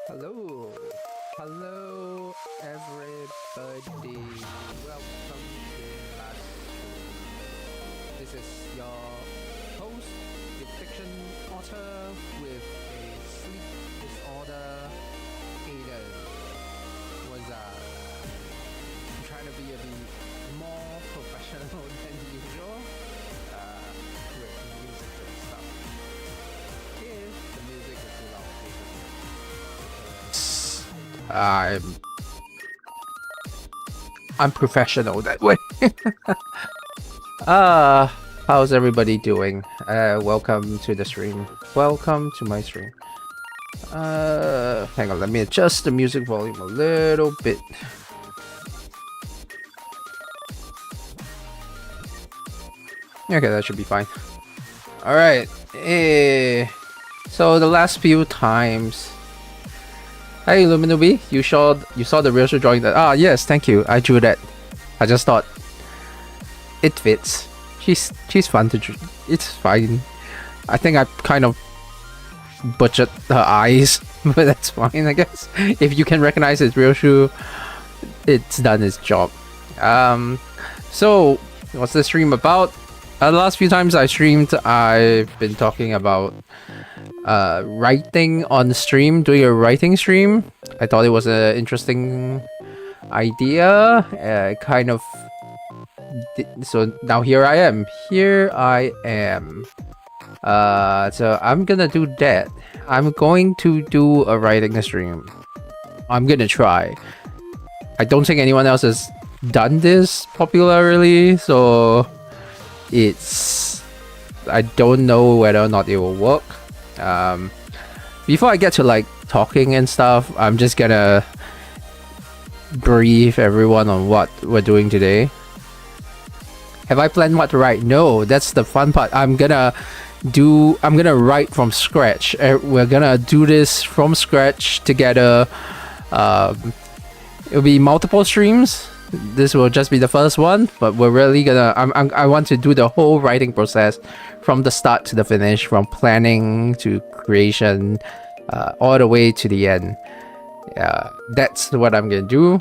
Hello, hello everybody. Welcome to Livestream. This is your host, the fiction author with a sleep disorder, Aiden. Was I'm trying to be a bit more professional than usual with music and stuff. If the music is too loud, I'm professional that way. How's everybody doing? Welcome to the stream. Welcome to my stream. Hang on, let me adjust the music volume a little bit. Okay, that should be fine. Alright. So the last few times. Hey Luminubi, you saw the real show drawing that. Ah yes, thank you. I drew that. I just thought it fits. She's fun to draw. It's fine. I think I kind of butchered her eyes, but that's fine, I guess. If you can recognize it's real shoe, it's done its job. So what's the stream about? The last few times I streamed, I've been talking about writing on stream, doing a writing stream. I thought it was an interesting idea. Kind of. So now here I am. So I'm gonna do that. I'm going to do a writing stream. I'm gonna try. I don't think anyone else has done this popularly, so I don't know whether or not it will work. Before I get to like talking and stuff, I'm just gonna brief everyone on what we're doing today. Have I planned what to write? No, that's the fun part. I'm gonna write from scratch. We're gonna do this from scratch together. It'll be multiple streams. This will just be the first one, but we're really gonna. I want to do the whole writing process from the start to the finish, from planning to creation, all the way to the end. That's what I'm gonna do.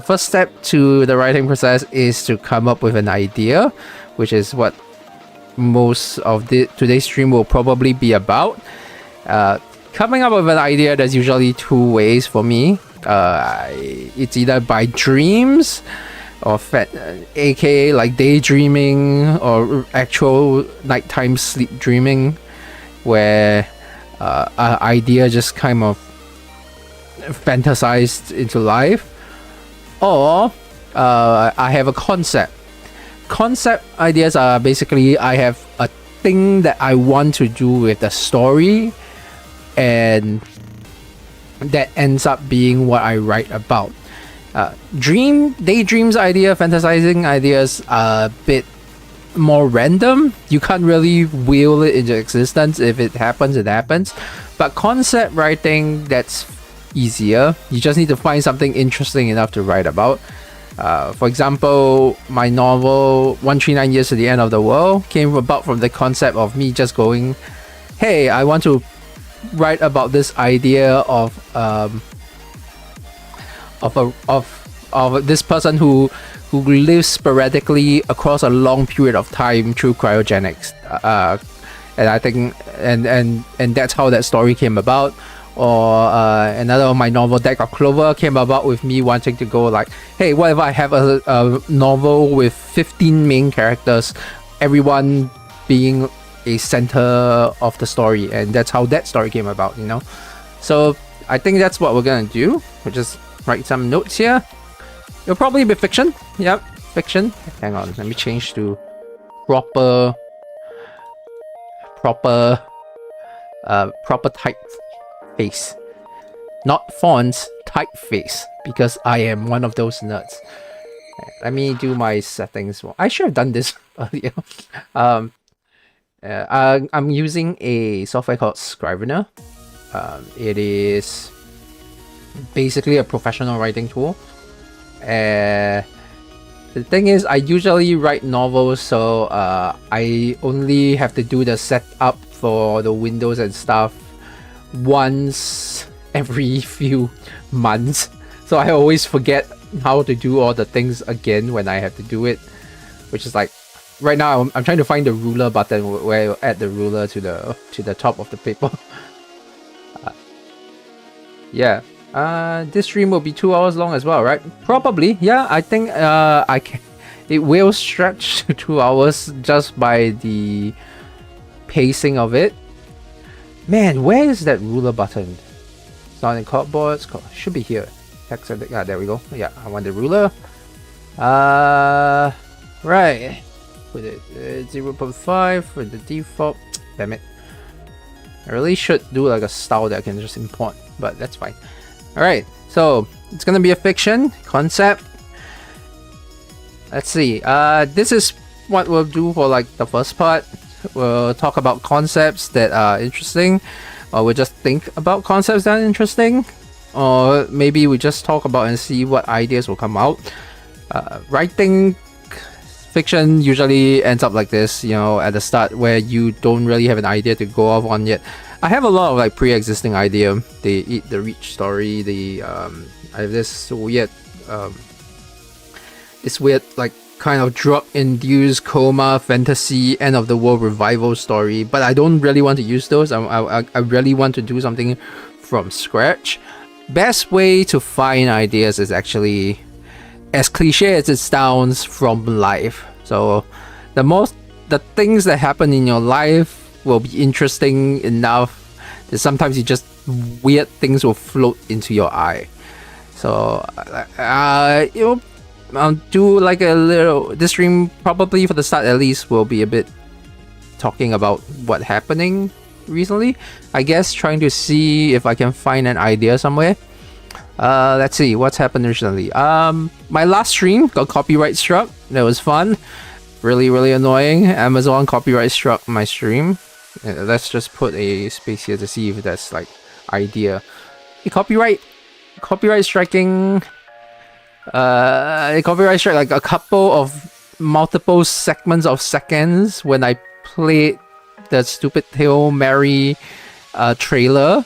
First step to the writing process is to come up with an idea, which is what most of today's stream will probably be about. Coming up with an idea, there's usually two ways for me. It's either by dreams, or aka like daydreaming, or actual nighttime sleep dreaming, where an idea just kind of fantasized into life. Or I have a concept. Concept ideas are basically I have a thing that I want to do with the story, and that ends up being what I write about. Daydreams idea, fantasizing ideas are a bit more random. You can't really will it into existence. If it happens, it happens. But concept writing, that's easier. You just need to find something interesting enough to write about. For example, my novel 139 Years to the End of the World came about from the concept of me just going, hey, I want to write about this idea of this person who lives sporadically across a long period of time through cryogenics, and I think and that's how that story came about. Or another of my novel, Deck of Clover, came about with me wanting to go like, hey, what if I have a novel with 15 main characters, everyone being a center of the story, and that's how that story came about, you know. So I think that's what we're gonna do. We'll just write some notes here. It'll probably be fiction. Yep, fiction. Hang on, let me change to proper typeface, not fonts, typeface, because I am one of those nerds. Let me do my settings. I should have done this earlier. I'm using a software called Scrivener. It is basically a professional writing tool. The thing is, I usually write novels, so I only have to do the setup for the windows and stuff once every few months, so I always forget how to do all the things again when I have to do it, which is like right now I'm trying to find the ruler button where you add the ruler to the top of the paper. Yeah. This stream will be 2 hours long as well, right? Probably. Yeah, I think I can. It will stretch to 2 hours just by the pacing of it. Man, where is that ruler button? It's not in cardboard. Should be here. Text. Yeah, there we go. Yeah, I want the ruler. Right. Put it 0.5 for the default. Damn it. I really should do like a style that I can just import, but that's fine. Alright, so it's gonna be a fiction concept. Let's see. This is what we'll do for like the first part. We'll talk about concepts that are interesting, or we'll just think about concepts that are interesting, or maybe we just talk about and see what ideas will come out. Writing fiction usually ends up like this, you know, at the start where you don't really have an idea to go off on yet. I have a lot of like pre-existing idea. The Eat the Reach story, I have this weird like kind of drug-induced coma fantasy end of the world revival story, but I don't really want to use those. I really want to do something from scratch. Best way to find ideas is actually, as cliche as it sounds, from life. So the things that happen in your life will be interesting enough that sometimes you just weird things will float into your eye. So you know, I'll do like a little, this stream probably for the start at least will be a bit talking about what happening recently, I guess, trying to see if I can find an idea somewhere. Let's see what's happened recently. My last stream got copyright struck. That was fun. Really annoying. Amazon copyright struck my stream. Let's just put a space here to see if that's like idea. Copyright striking. Copyright strike like a couple of multiple segments of seconds when I played the stupid Hail Mary trailer.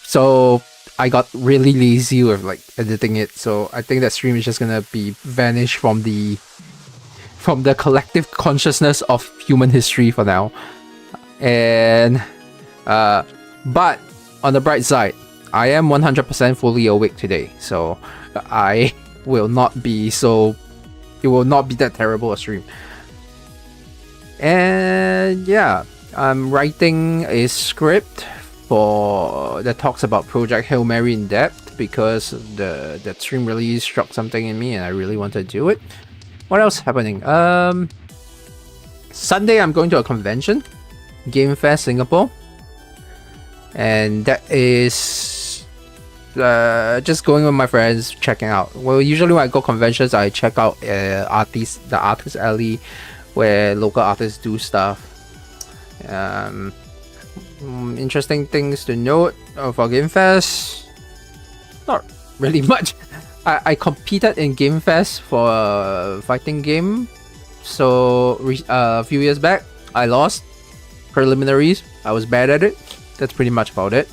So I got really lazy with like editing it. So I think that stream is just gonna be vanished from the collective consciousness of human history for now. And but on the bright side, I am 100% fully awake today, so I will not be so, it will not be that terrible a stream. And yeah, I'm writing a script that talks about Project Hail Mary in depth because that stream really struck something in me and I really want to do it. What else happening? Sunday I'm going to a convention, Game Fest Singapore, and that is just going with my friends, checking out. Well, usually when I go conventions, I check out the artist alley where local artists do stuff. Interesting things to note for Game Fest, not really much. I competed in Game Fest for a fighting game, so a few years back I lost preliminaries. I was bad at it. That's pretty much about it.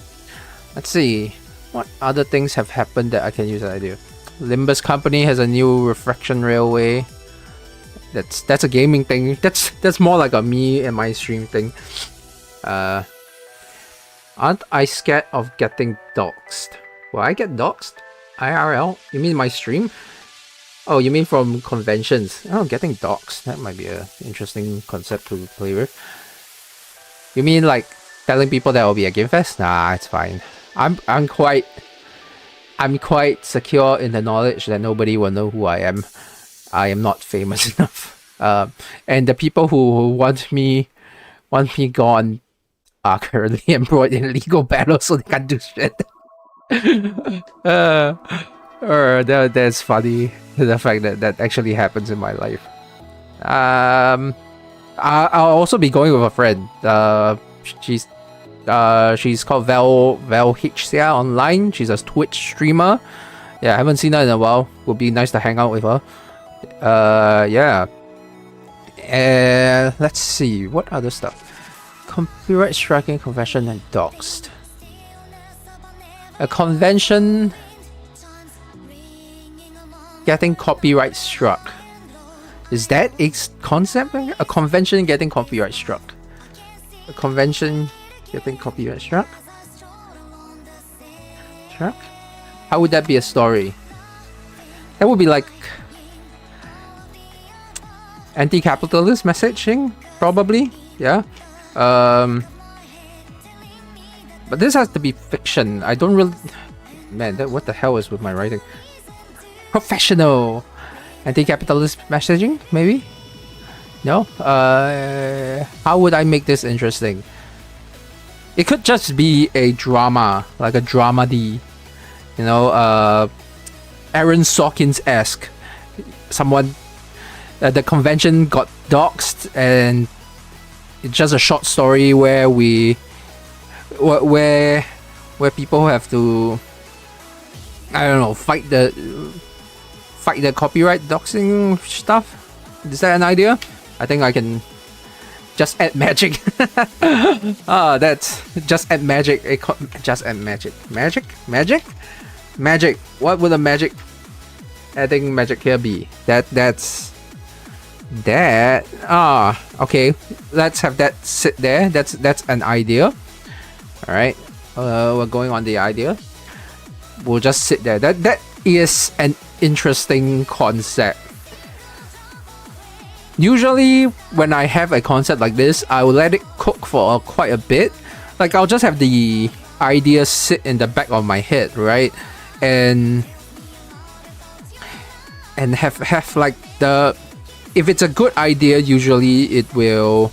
Let's see what other things have happened that I can use that idea. Limbus Company has a new refraction railway. That's a gaming thing. That's more like a me and my stream thing. Aren't I scared of getting doxxed? Will I get doxxed? IRL? You mean my stream? Oh, you mean from conventions? Oh, getting doxxed. That might be an interesting concept to play with. You mean like telling people that will be a Game Fest? Nah, it's fine. I'm quite secure in the knowledge that nobody will know who I am. I am not famous enough. And the people who want me gone are currently embroiled in legal battles, so they can't do shit. That's funny. The fact that actually happens in my life. I'll also be going with a friend. She's called Val Hixia online. She's a Twitch streamer. Yeah, I haven't seen her in a while. Would be nice to hang out with her. Yeah. Let's see what other stuff. Copyright striking, confession, and doxed. A convention getting copyright struck. Is that a concept? A convention getting copyright struck. A convention getting copyright struck? How would that be a story? That would be like anti-capitalist messaging, probably. Yeah. But this has to be fiction. I don't really... Man, what the hell is with my writing? Professional anti-capitalist messaging, maybe? No? How would I make this interesting? It could just be a drama, like a dramedy. You know, Aaron Sorkins-esque. Someone... the convention got doxxed, and it's just a short story where where people have to, I don't know, fight the copyright doxing stuff. Is that an idea? I think I can just add magic. That's just add magic. Just add magic. Magic. What would a magic? Adding magic here be? That's that. Okay. Let's have that sit there. That's an idea. All right. We're going on the idea. We'll just sit there. That is an interesting concept. Usually, when I have a concept like this, I will let it cook for quite a bit. Like, I'll just have the idea sit in the back of my head, right? And have like the... If it's a good idea, usually it will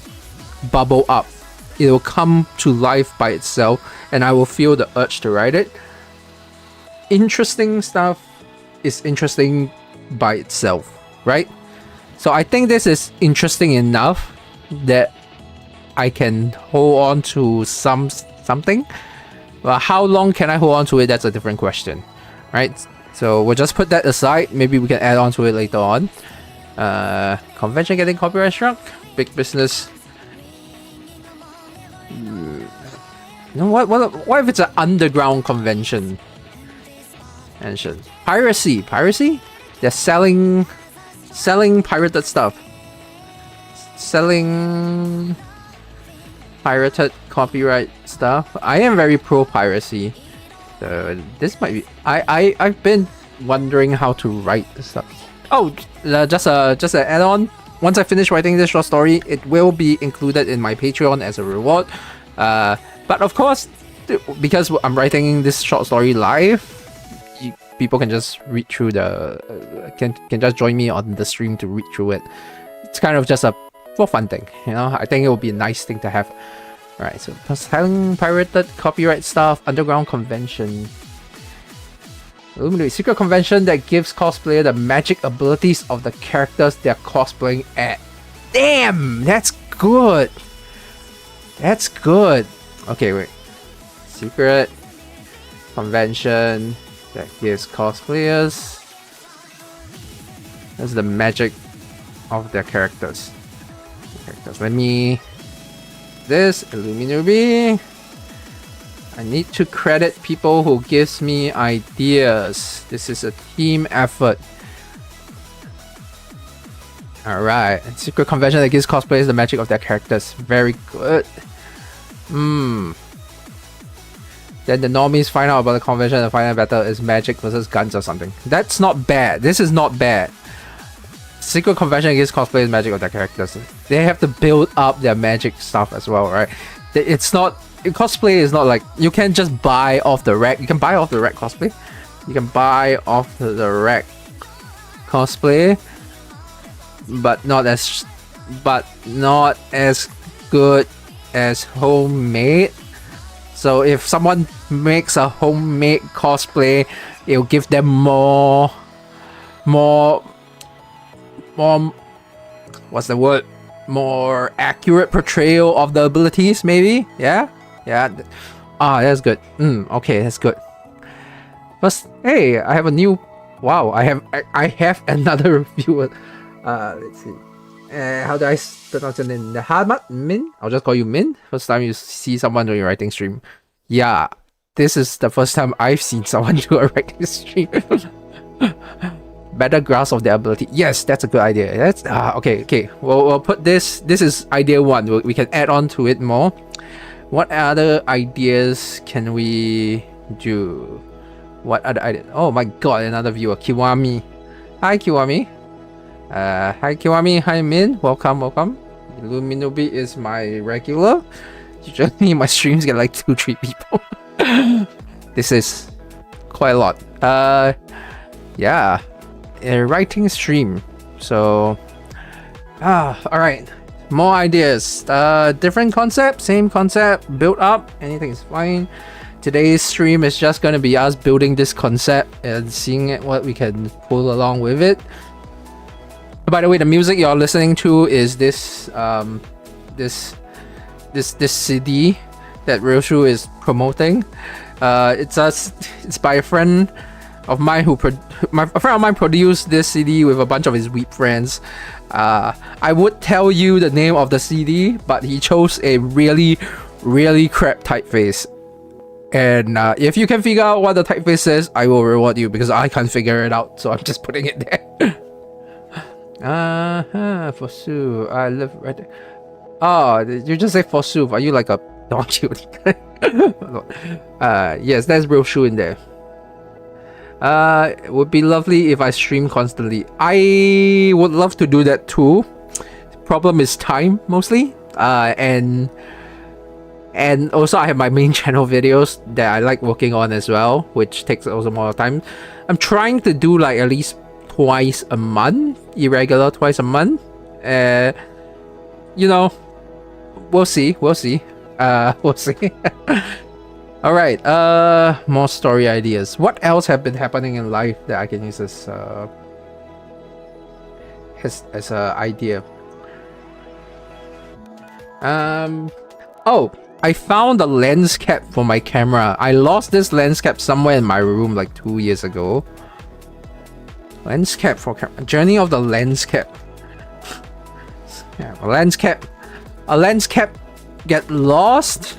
bubble up. It will come to life by itself, and I will feel the urge to write it. Interesting stuff is interesting by itself, right? So I think this is interesting enough that I can hold on to something. Well, how long can I hold on to it? That's a different question, right? So we'll just put that aside. Maybe we can add on to it later on. Convention getting copyright struck. Big business. No, what if it's an underground convention? Piracy. They're selling pirated stuff. Selling pirated copyright stuff. I am very pro piracy. So this might be... I've been wondering how to write this stuff. Oh, just an add-on. Once I finish writing this short story, it will be included in my Patreon as a reward. But of course, because I'm writing this short story live, people can just read through the... can just join me on the stream to read through it. It's kind of just a for fun thing, you know? I think it would be a nice thing to have. Alright, so selling pirated copyright stuff, underground convention. Illuminate secret convention that gives cosplayer the magic abilities of the characters they're cosplaying at. Damn! That's good! That's good! Okay, wait. Secret convention that gives cosplayers... That's the magic of their characters. Let me... This, Illuminati. I need to credit people who gives me ideas. This is a team effort. Alright. Secret convention that gives cosplayers the magic of their characters. Very good. Then the normies find out about the convention and the final battle is magic versus guns or something. That's not bad. This is not bad. Secret convention gives cosplayers magic of their characters. They have to build up their magic stuff as well, right? It's not... Cosplay is not like... You can't just buy off the rack. You can buy off the rack cosplay. You can buy off the rack cosplay. But not as good as homemade. So if someone makes a homemade cosplay, it'll give them more what's the word? More accurate portrayal of the abilities, maybe? Yeah? That's good. Okay, that's good. But hey, I have a new... Wow, I have another reviewer. Let's see. How do I pronounce your name? Hamad Min? I'll just call you Min. First time you see someone doing writing stream. Yeah. this is the first time I've seen someone do a writing stream. Better grasp of their ability. Yes, that's a good idea. That's okay. We'll put this. This is idea one. We can add on to it more. What other ideas can we do? What other ideas? Oh my god, another viewer, Kiwami. Hi, Kiwami. Hi, Kiwami. Hi, Min. Welcome. Luminobi is my regular. Usually my streams get like 2-3 people. This is quite a lot. Yeah. A writing stream. So all right, more ideas, different concept, same concept, build up, anything is fine. Today's stream is just gonna be us building this concept and seeing what we can pull along with it. By the way, the music you're listening to is this this CD that Ryoshu is promoting. It's by a friend of mine a friend of mine produced this CD with a bunch of his weeb friends. I would tell you the name of the CD, but he chose a really crap typeface. And if you can figure out what the typeface is, I will reward you because I can't figure it out, so I'm just putting it there. For Sue, I live right there. Oh, you just say for Sue. Are you like a donkey? Yes, there's real shoe in there. It would be lovely if I stream constantly. I would love to do that too. Problem is time mostly. And also I have my main channel videos that I like working on as well, which takes also more time. I'm trying to do like at least twice a month, irregular twice a month. You know, we'll see. We'll see. All right, more story ideas. What else have been happening in life that I can use as a idea? Oh, I found a lens cap for my camera. I lost this lens cap somewhere in my room like 2 years ago. Lens cap for camera. Journey of the lens cap. Yeah, a lens cap get lost.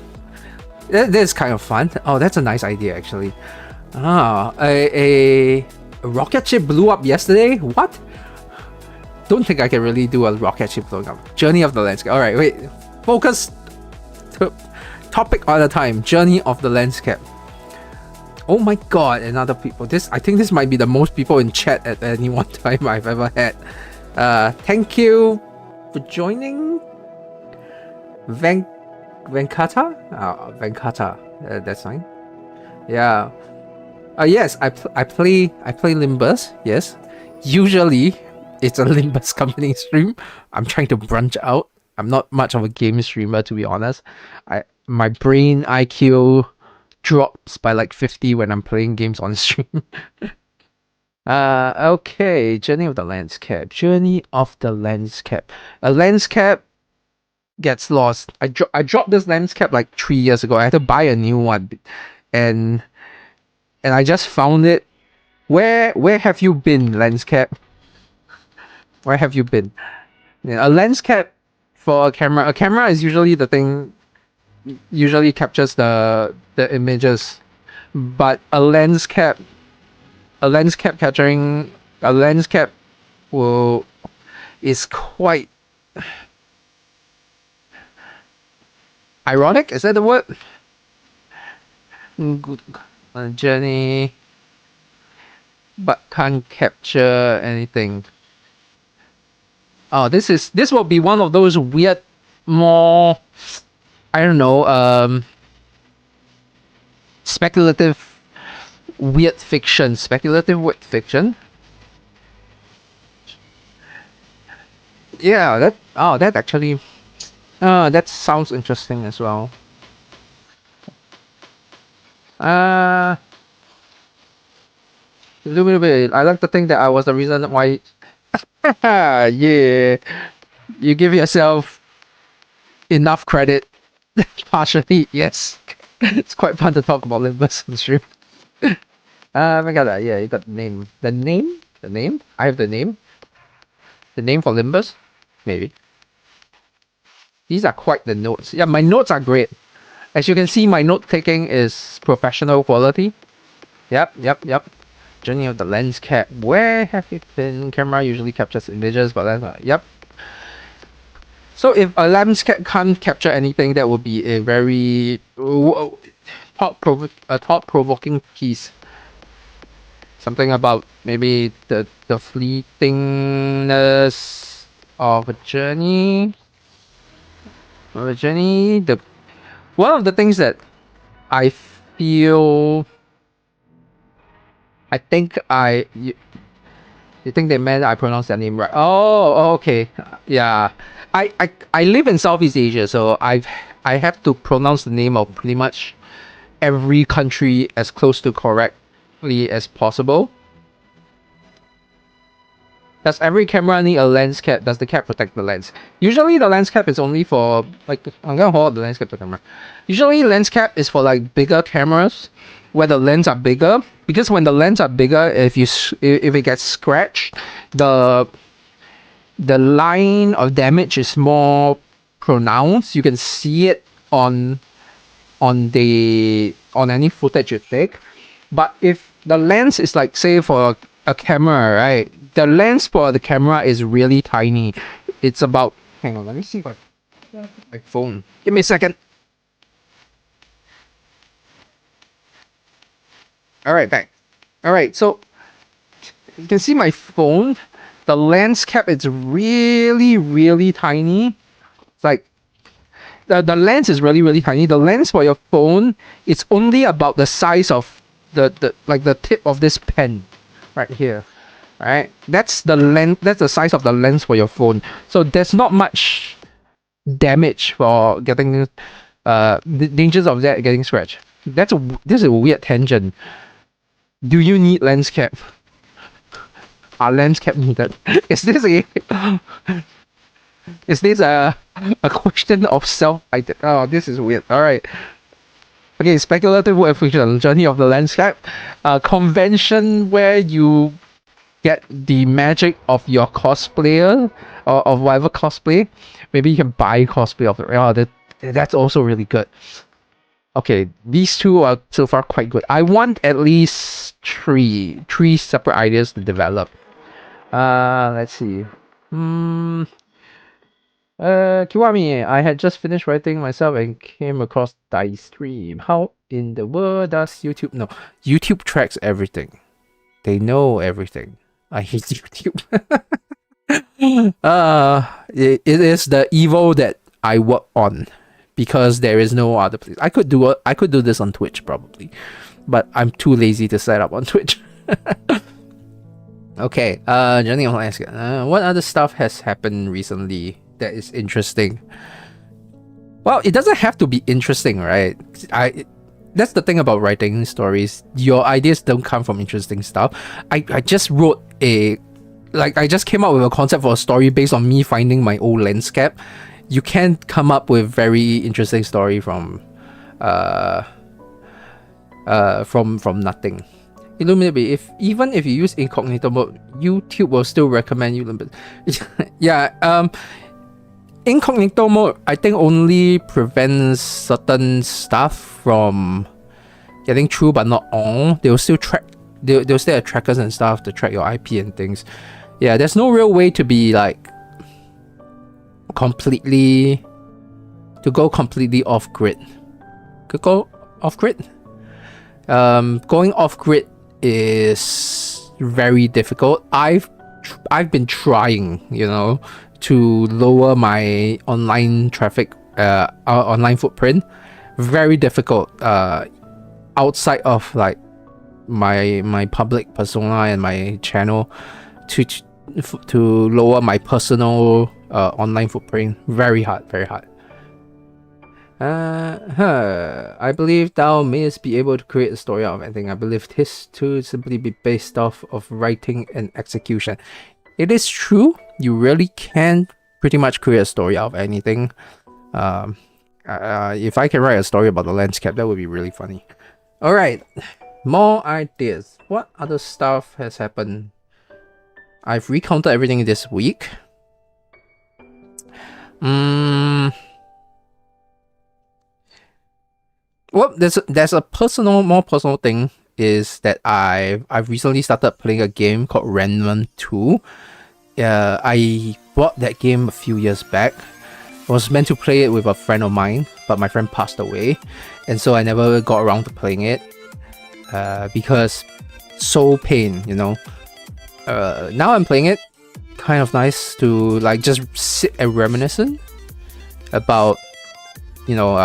This is kind of fun. Oh, that's a nice idea actually. A rocket ship blew up yesterday. What? Don't think I can really do a rocket ship blowing up. Journey of the landscape. All right, wait. Focus. Topic all the time. Journey of the landscape. Oh my god, another people. I think this might be the most people in chat at any one time I've ever had. Thank you for joining. Venkata? Venkata. That's fine. Yeah. Yes, I play Limbus. Yes. Usually it's a Limbus company stream. I'm trying to branch out. I'm not much of a game streamer, to be honest. My brain IQ drops by like 50 when I'm playing games on stream. Okay. Journey of the landscape. Journey of the landscape. A landscape gets lost. I dropped this lens cap like 3 years ago. I had to buy a new one, and I just found it. Where have you been, lens cap? Where have you been? Yeah, a lens cap for a camera. A camera is usually the thing. Usually captures the images, but a lens cap is quite ironic. Is that the word? Good journey, but can't capture anything. Oh, this will be one of those weird, more, I don't know, speculative weird fiction. Yeah, that actually that sounds interesting as well. A little bit. I like to think that I was the reason why. Yeah, you give yourself enough credit. Partially, yes. It's quite fun to talk about Limbus on stream. I got that. Yeah, you got the name. The name. I have the name. The name for Limbus, maybe. These are quite the notes. Yeah, my notes are great. As you can see, my note taking is professional quality. Yep. Journey of the lens cap. Where have you been? Camera usually captures images, but that's not. Yep. So if a lens cap can't capture anything, that would be a very thought-provoking piece. Something about maybe the fleetingness of a journey. The one of the things that I feel, I think you think they meant I pronounced their name right? Oh, okay. Yeah. I live in Southeast Asia, so I have to pronounce the name of pretty much every country as close to correctly as possible. Does every camera need a lens cap? Does the cap protect the lens? Usually the lens cap is only for, like, I'm gonna hold the lens cap to the camera. Usually lens cap is for like bigger cameras where the lens are bigger, because when the lens are bigger, if it gets scratched, the line of damage is more pronounced. You can see it on any footage you take. But if the lens is like, say, for a camera, right? The lens for the camera is really tiny. It's about, hang on, let me see if I my phone. Give me a second. Alright, back. Alright, so you can see my phone. The lens cap is really tiny. It's like the lens is really tiny. The lens for your phone, it's only about the size of the tip of this pen right here. Right? That's the lens, that's the size of the lens for your phone. So there's not much damage for getting dangers of that getting scratched. This is a weird tangent. Do you need lens cap? Are lens cap needed? Is this a question of self identity? Oh, this is weird. Alright. Okay, speculative word fiction, journey of the lens cap. Convention where you get the magic of your cosplayer or of whatever cosplay. Maybe you can buy cosplay of it. Oh, that's also really good. Okay, these two are so far quite good. I want at least three separate ideas to develop. Let's see. Kiwami, I had just finished writing myself and came across Livestream. How in the world does YouTube know? YouTube tracks everything. They know everything. I hate YouTube. It is the evil that I work on because there is no other place. I could do this on Twitch probably, but I'm too lazy to set up on Twitch. Okay, Journey of Landscape. What other stuff has happened recently that is interesting? Well, it doesn't have to be interesting, right? That's the thing about writing stories. Your ideas don't come from interesting stuff. I just wrote I just came up with a concept for a story based on me finding my old lens cap. You can't come up with very interesting story from nothing. Illuminate, even if you use incognito mode, YouTube will still recommend you. Yeah, incognito mode, I think, only prevents certain stuff from getting through, but not all. They'll still track. They'll still have trackers and stuff to track your IP and things. Yeah, there's no real way to be like completely off grid. Could go off grid. Going off grid is very difficult. I've been trying, to lower my online traffic, online footprint. Very difficult. Outside of like my public persona and my channel, to lower my personal online footprint. Very hard. I believe thou mayest be able to create a story out of anything. I believe this to simply be based off of writing and execution. It is true. You really can pretty much create a story out of anything. If I can write a story about the lens cap, that would be really funny. Alright, more ideas. What other stuff has happened? I've recounted everything this week. Well, there's a more personal thing is that I've recently started playing a game called Renman 2. I bought that game a few years back. I was meant to play it with a friend of mine, but my friend passed away, and so I never got around to playing it. Because soul pain, you know. Now I'm playing it. Kind of nice to like just sit and reminiscent about, you know,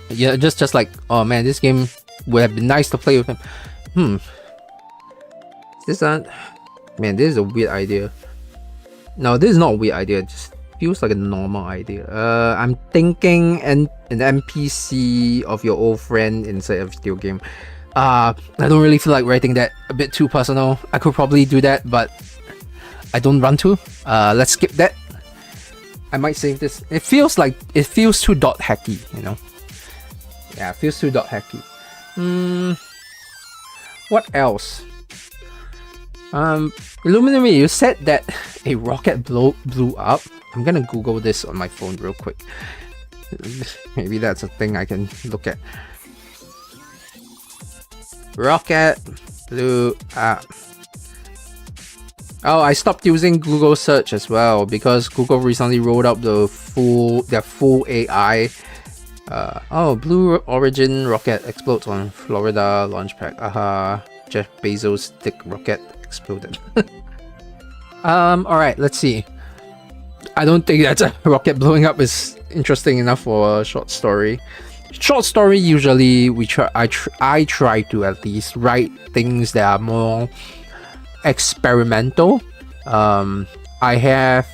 yeah, just like, oh man, this game would have been nice to play with him. This not, man, this is a weird idea. No, this is not a weird idea. It just feels like a normal idea. I'm thinking an NPC of your old friend inside a video game. I don't really feel like writing that. A bit too personal. I could probably do that, but I don't want to. Let's skip that. I might save this. It feels too dot hacky, you know. Yeah, it feels too dot hacky. What else? Illuminate, you said that a rocket blew up. I'm gonna Google this on my phone real quick. Maybe that's a thing I can look at. Rocket blew up. Oh, I stopped using Google search as well because Google recently rolled out their full AI. Blue Origin rocket explodes on Florida launch pad. Jeff Bezos' dick rocket exploded. Alright, let's see. I don't think that a rocket blowing up is interesting enough for a short story. Short story, usually I try to at least write things that are more experimental. I have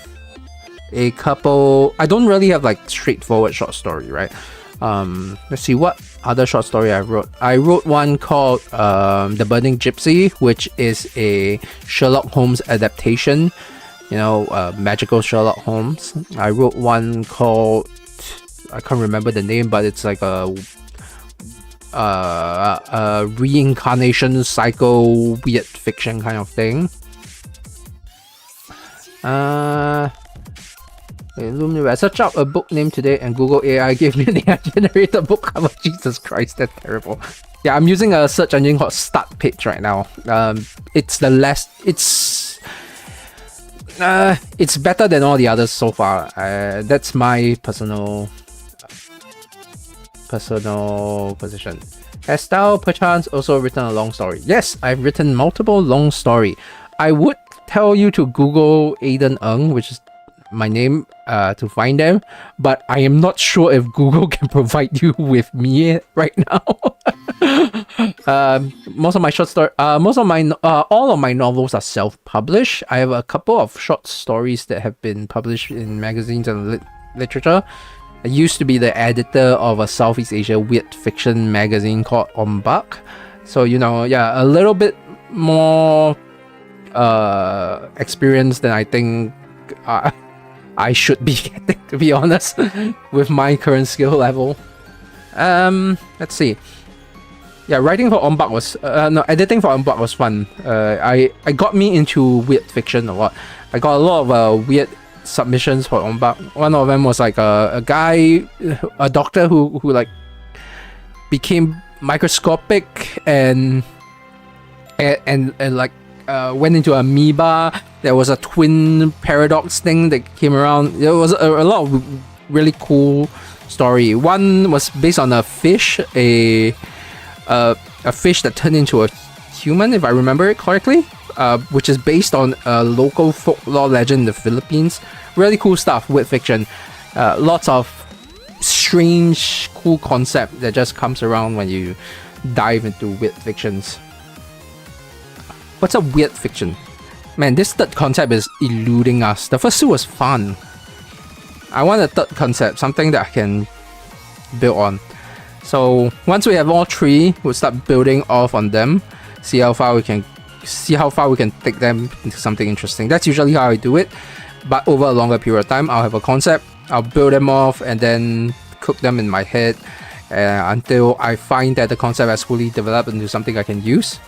a couple. I don't really have like straightforward short story, right? Let's see what other short story I wrote. I wrote one called The Burning Gypsy, which is a Sherlock Holmes adaptation, you know, magical Sherlock Holmes. I wrote one called, I can't remember the name, but it's like a reincarnation psycho weird fiction kind of thing. I searched up a book name today and Google AI gave me an AI generated book cover. Jesus Christ, that's terrible. Yeah, I'm using a search engine called Startpage right now. It's better than all the others so far. That's my personal position. Has thou perchance also written a long story? Yes, I've written multiple long story. I would tell you to Google Aiden Ng, which is my name, to find them, but I am not sure if Google can provide you with me right now. Most of my short story, all of my novels are self-published. I have a couple of short stories that have been published in magazines and literature. I used to be the editor of a Southeast Asia weird fiction magazine called Ombak. So, you know, yeah, a little bit more experience than I think I should be getting, to be honest, with my current skill level. Let's see. Yeah, writing for Ombak was editing for Ombak was fun. I got me into weird fiction a lot. I got a lot of weird submissions for Ombak. One of them was like a guy, a doctor who like became microscopic and like went into amoeba. There was a twin paradox thing that came around. There was a lot of really cool story. One was based on a fish, a fish that turned into a human, if I remember it correctly, which is based on a local folklore legend in the Philippines. Really cool stuff, weird fiction. Lots of strange, cool concept that just comes around when you dive into weird fictions. What's a weird fiction? Man, this third concept is eluding us. The first two was fun. I want a third concept, something that I can build on. So once we have all three, we'll start building off on them. See how far we can take them into something interesting. That's usually how I do it. But over a longer period of time, I'll have a concept, I'll build them off, and then cook them in my head until I find that the concept has fully developed into something I can use.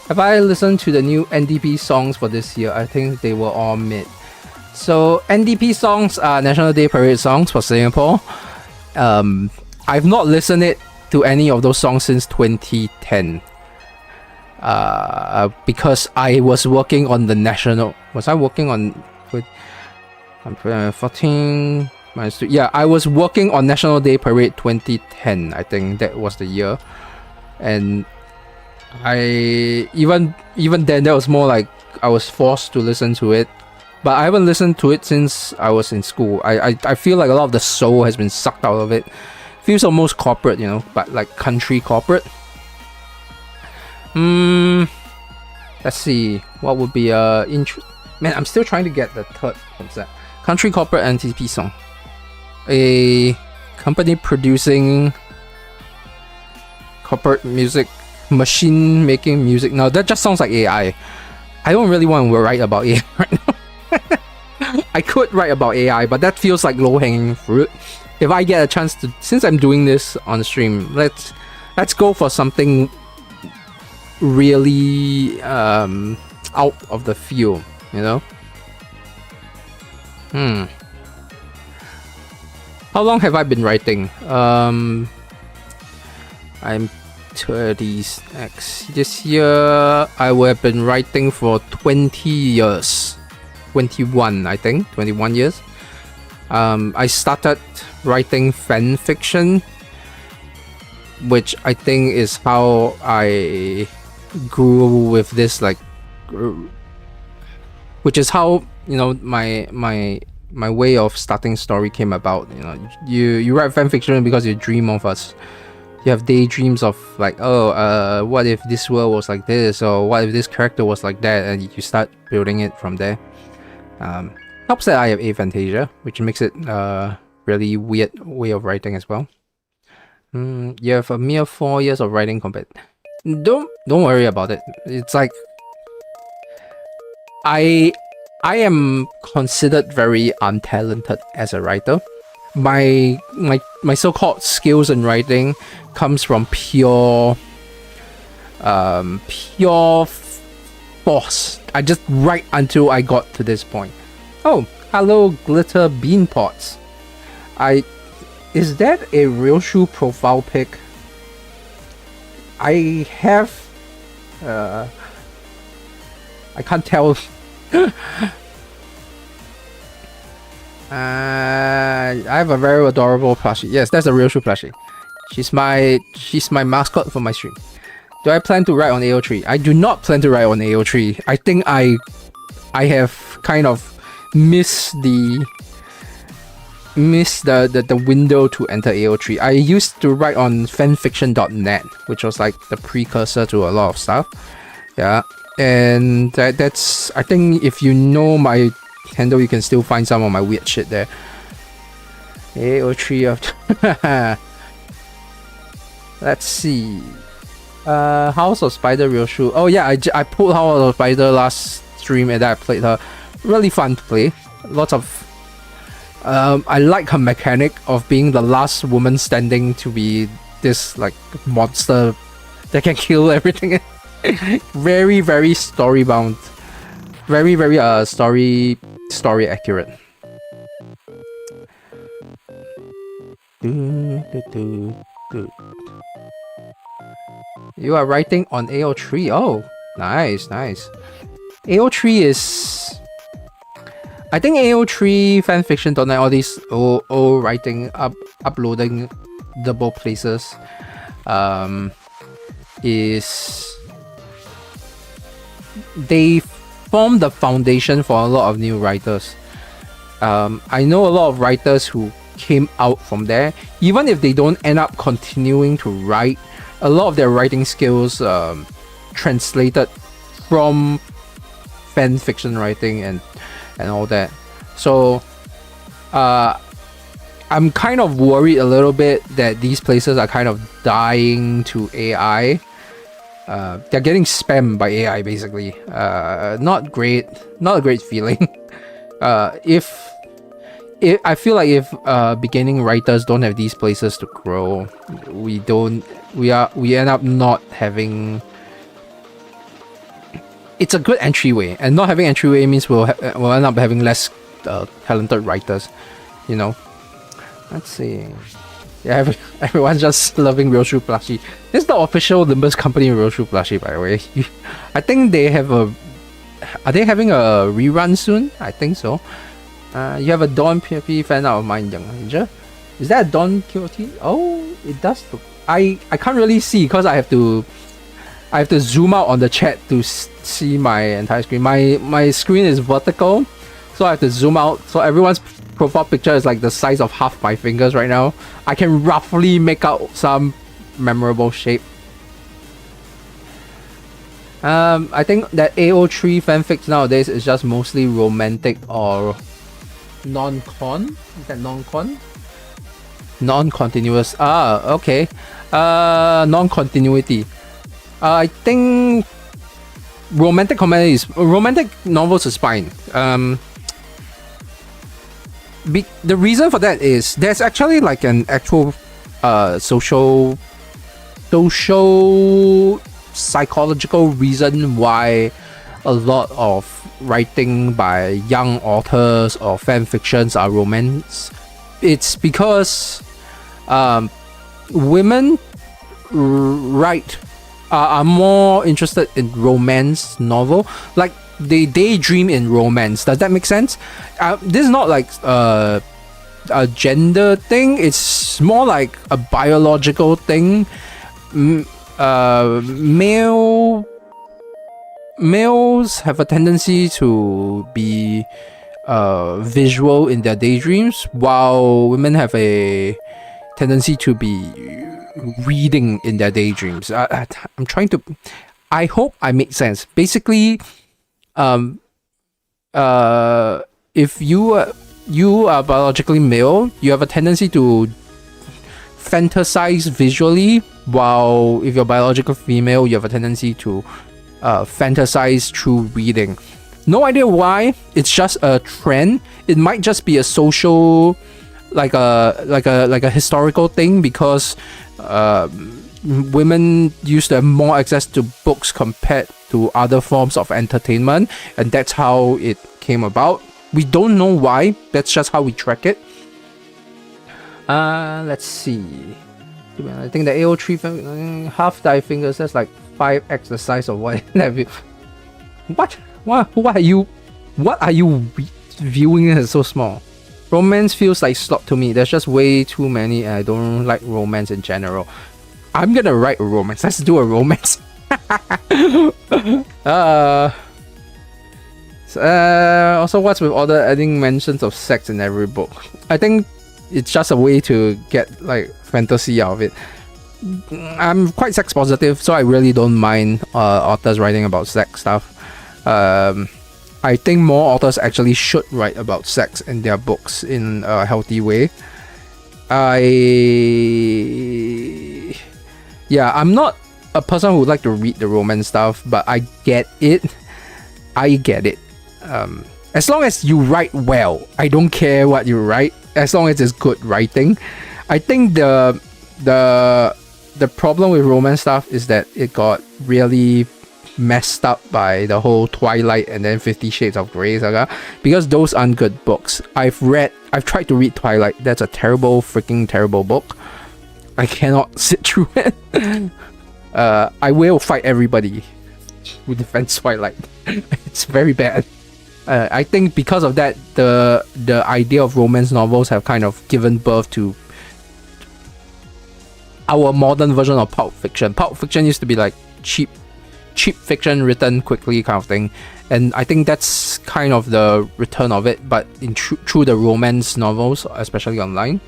Have I listened to the new NDP songs for this year? I think they were all mid. So NDP songs are National Day Parade songs for Singapore. I've not listened it to any of those songs since 2010. Because I was working on the national. Was I working on with 14 minus 2? Yeah, I was working on National Day Parade 2010. I think that was the year, and I even then that was more like I was forced to listen to it. But I haven't listened to it since I was in school. I feel like a lot of the soul has been sucked out of it. Feels almost corporate, you know, but like country corporate. Let's see. What would be man, I'm still trying to get the third concept. Country corporate NTP song. A company producing corporate music, machine making music. Now that just sounds like AI. I don't really want to write about AI right now. I could write about AI, but that feels like low-hanging fruit. If I get a chance to, since I'm doing this on stream, let's go for something really out of the field, you know. How long have I been writing? I'm 30x. This year I will have been writing for 20 years. 21, I think. 21 years. I started writing fan fiction, which I think is how I grew with this, like, which is how, you know, my way of starting story came about. You know, you write fan fiction because you dream of us. You have daydreams of like, oh, what if this world was like this, or what if this character was like that, and you start building it from there. Helps that I have aphantasia, which makes it really weird way of writing as well. You have a mere 4 years of writing compared. Don't worry about it. It's like I am considered very untalented as a writer. My so-called skills in writing comes from pure force. I just write until I got to this point. Oh, hello, glitter bean pots. Is that a real shoe profile pic? I have I can't tell. I have a very adorable plushie. Yes, that's a real shoe plushie. She's my mascot for my stream. Do I plan to write on AO3? I do not plan to write on AO3. I think I have kind of missed the window to enter AO3. I used to write on fanfiction.net, which was like the precursor to a lot of stuff. Yeah, and that's, I think if you know my handle, you can still find some of my weird shit there. AO3 of let's see. House of Spider real shoe. Oh yeah, I pulled House of Spider last stream and I played her. Really fun to play. Lots of I like her mechanic of being the last woman standing to be this like monster that can kill everything. Very, very story bound. Very, very story accurate. You are writing on AO3. Oh, nice. AO3 is, I think AO3 fanfiction.net, all these old writing uploading double places is, they form the foundation for a lot of new writers. I know a lot of writers who came out from there. Even if they don't end up continuing to write, a lot of their writing skills translated from fan fiction writing and all that. So I'm kind of worried a little bit that these places are kind of dying to AI. They're getting spammed by AI basically. Not a great feeling. If I feel like if beginning writers don't have these places to grow, we end up not having. It's a good entryway, and not having entryway means we'll end up having less talented writers, you know. Let's see. Yeah, everyone's just loving Ryoshu plushie. This is the official Limbus Company Ryoshu plushie, by the way. I think they have a... Are they having a rerun soon? I think so. You have a Dawn PFP fan out of Mind Young Ranger. Is that a Dawn QOT? Oh, it does look... I can't really see because I have to zoom out on the chat to see my entire screen. My screen is vertical, so I have to zoom out. So everyone's profile picture is like the size of half my fingers right now. I can roughly make out some memorable shape. I think that AO3 fanfics nowadays is just mostly romantic or non-con. Is that non-con? Non-continuous. Ah, okay. Non-continuity. I think romantic novels is fine. The reason for that is there's actually like an actual social psychological reason why a lot of writing by young authors or fan fictions are romance. It's because women are more interested in romance novel, like they daydream in romance. Does that make sense? This is not like a gender thing. It's more like a biological thing. Males have a tendency to be visual in their daydreams, while women have a tendency to be reading in their daydreams. I'm trying to... I hope I make sense. Basically, if you are biologically male, you have a tendency to fantasize visually, while if you're biologically female, you have a tendency to fantasize through reading. No idea why. It's just a trend. It might just be a social, like a historical thing, because women used to have more access to books compared to other forms of entertainment, and that's how it came about. We don't know why. That's just how we track it. Let's see. I think the AO3 half die fingers, that's like 5x the size of what have you. What are you viewing it as so small? Romance feels like slop to me. There's just way too many, and I don't like romance in general. I'm gonna write a romance. Let's do a romance. Also, what's with all the adding mentions of sex in every book? I think it's just a way to get like fantasy out of it. I'm quite sex positive, so I really don't mind authors writing about sex stuff. I think more authors actually should write about sex in their books in a healthy way. I'm not a person who would like to read the romance stuff, but I get it. As long as you write well, I don't care what you write, as long as it's good writing. I think the problem with romance stuff is that it got really messed up by the whole Twilight and then 50 Shades of Grey saga, because those aren't good books. I've tried to read Twilight. That's a freaking terrible book. I cannot sit through it. I will fight everybody who defends Twilight. It's very bad. I think because of that, the idea of romance novels have kind of given birth to our modern version of pulp fiction. Pulp fiction used to be like cheap fiction written quickly kind of thing, and I think that's kind of the return of it, but through the romance novels, especially online.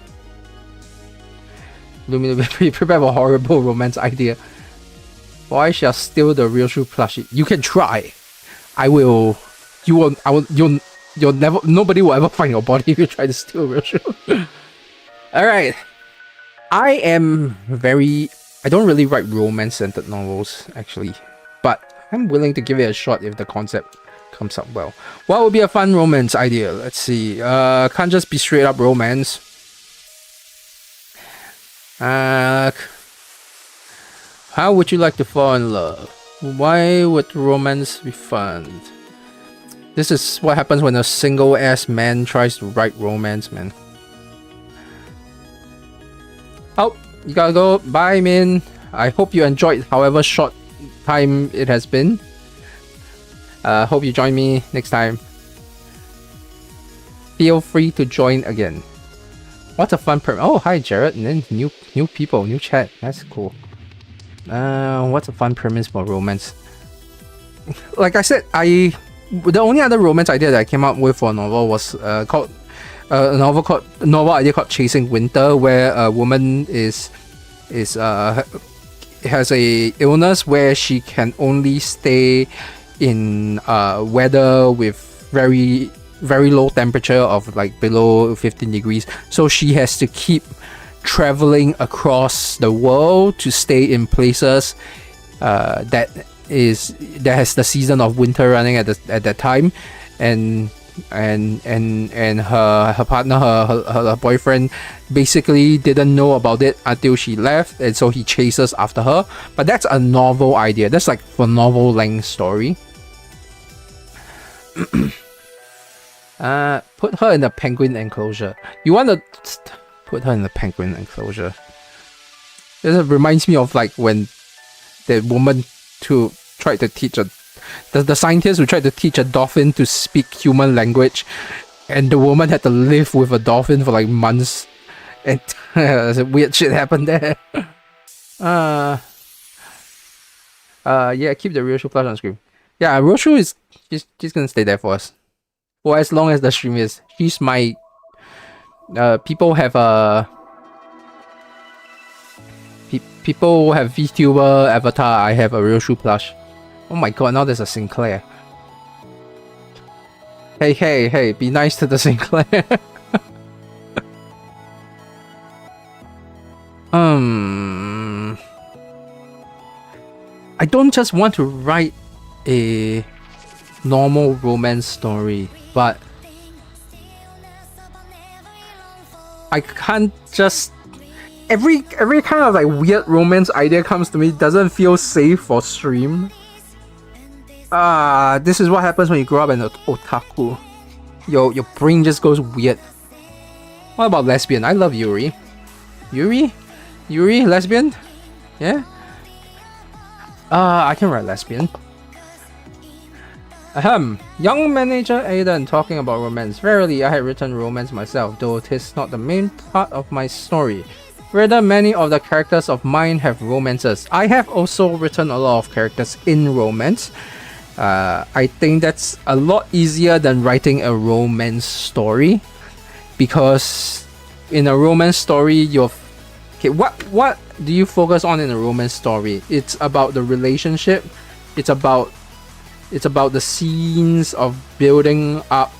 Be prepared for a horrible romance idea. Why shall steal the Ryoshu plushie? You can try. You'll never, nobody will ever find your body if you try to steal Ryoshu. Alright. I don't really write romance-centered novels, actually. But I'm willing to give it a shot if the concept comes up well. What would be a fun romance idea? Let's see. Can't just be straight up romance. How would you like to fall in love? Why would romance be fun? This is what happens when a single-ass man tries to write romance, man. Oh, you gotta go. Bye, Min. I hope you enjoyed however short time it has been. Hope you join me next time. Feel free to join again. What's a fun perm? Oh, hi, Jared. And then new people, new chat. That's cool. What's a fun premise for romance? Like I said, the only other romance idea that I came up with for a novel was called a novel idea called Chasing Winter, where a woman has a illness where she can only stay in weather with very low temperature of like below 15 degrees, so she has to keep traveling across the world to stay in places that has the season of winter running at that time, and her partner, her boyfriend, basically didn't know about it until she left, and so he chases after her. But that's a novel idea. That's like for novel length story. Put her in the penguin enclosure. You want to put her in the penguin enclosure? This reminds me of like when the woman tried to teach the scientist who tried to teach a dolphin to speak human language, and the woman had to live with a dolphin for like months, and weird shit happened there. Yeah, keep the Ryoshu plush on screen. Yeah, Ryoshu is she's gonna stay there for us for as long as the stream is. She's my people have people have VTuber avatar. I have a Ryoshu plush. Oh my god, now there's a Sinclair. Hey, be nice to the Sinclair. I don't just want to write a normal romance story, but I can't just... Every kind of like weird romance idea comes to me doesn't feel safe for stream. This is what happens when you grow up in an otaku. Your brain just goes weird. What about lesbian? I love Yuri. Yuri, lesbian? Yeah? I can write lesbian. Young manager Aidan talking about romance. Verily, I had written romance myself, though it is not the main part of my story. Rather, many of the characters of mine have romances. I have also written a lot of characters in romance. I think that's a lot easier than writing a romance story, because in a romance story what do you focus on in a romance story? It's about the relationship. It's about the scenes of building up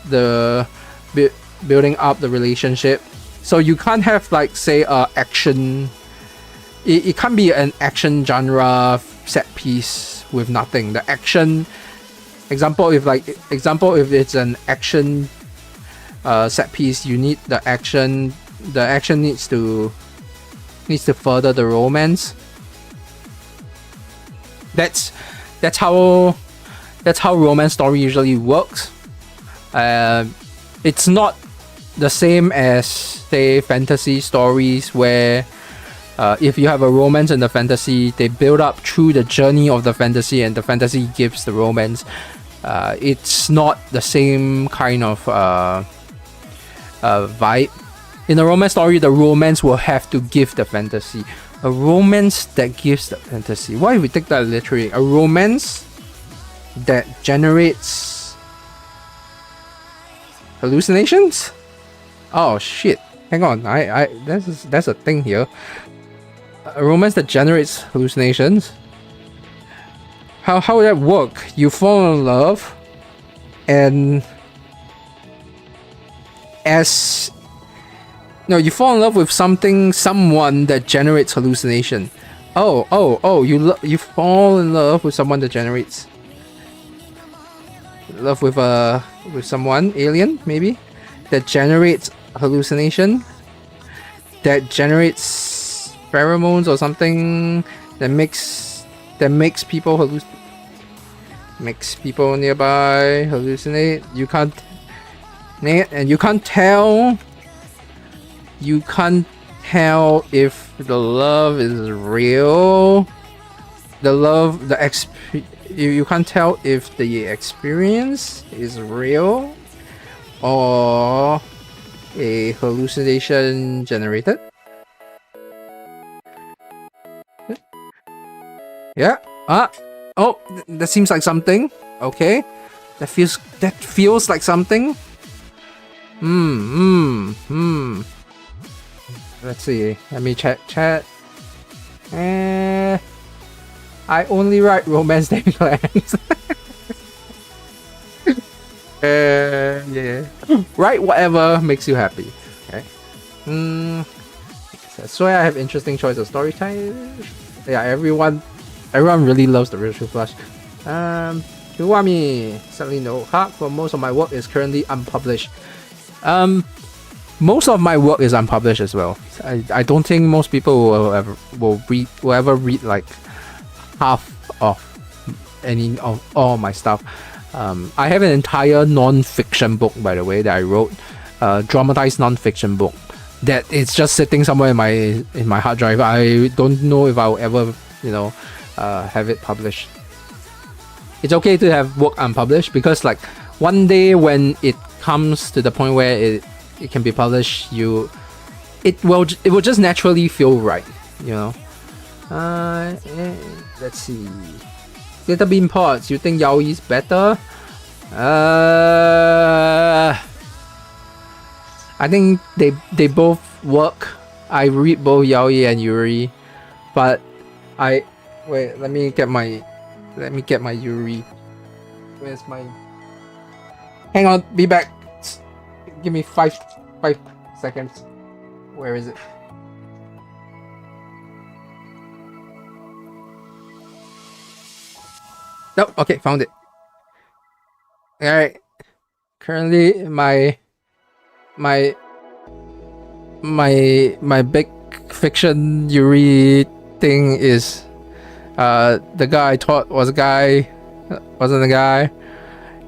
the relationship. So you can't have like say action. It can't be an action genre set piece with nothing. The action example if it's an action set piece, you need the action. The action needs to further the romance. That's how romance story usually works. It's not the same as say fantasy stories where if you have a romance in the fantasy, they build up through the journey of the fantasy, and the fantasy gives the romance. It's not the same kind of vibe. In a romance story, the romance will have to give the fantasy. A romance that gives the fantasy. Why if we take that literally? A romance that generates hallucinations? Oh shit! Hang on, that's a thing here. A romance that generates hallucinations. How would that work? You fall in love, and you fall in love with someone that generates hallucination. You fall in love with someone that generates love with someone alien maybe that generates hallucination, that generates pheromones or something that makes people makes people nearby hallucinate. You can't tell if the love is real. You can't tell if the experience is real or a hallucination generated. Yeah. Oh, that seems like something. Okay. That feels like something. Let's see. Let me chat. I only write romance day plans. Yeah. Write whatever makes you happy. Okay. That's why I have interesting choice of story time. Yeah, everyone really loves the Virtual Flush. Kiwami, certainly no. Hard for most of my work is currently unpublished. Most of my work is unpublished as well. I don't think most people will ever read like half of any of all my stuff. I have an entire non-fiction book, by the way, that I wrote, dramatized non-fiction book that it's just sitting somewhere in my hard drive. I don't know if I'll ever, have it published. It's okay to have work unpublished because like one day when it comes to the point where it can be published, it will just naturally feel right, Let's see. Glitter Bean Pots, you think Yaoi is better? I think they both work. I read both Yaoi and Yuri, but wait. Let me get my Yuri. Where's my? Hang on, be back. Give me 5 seconds. Where is it? Oh, okay, found it. All right. Currently, my big fiction Yuri thing is the guy I thought was a guy wasn't a guy.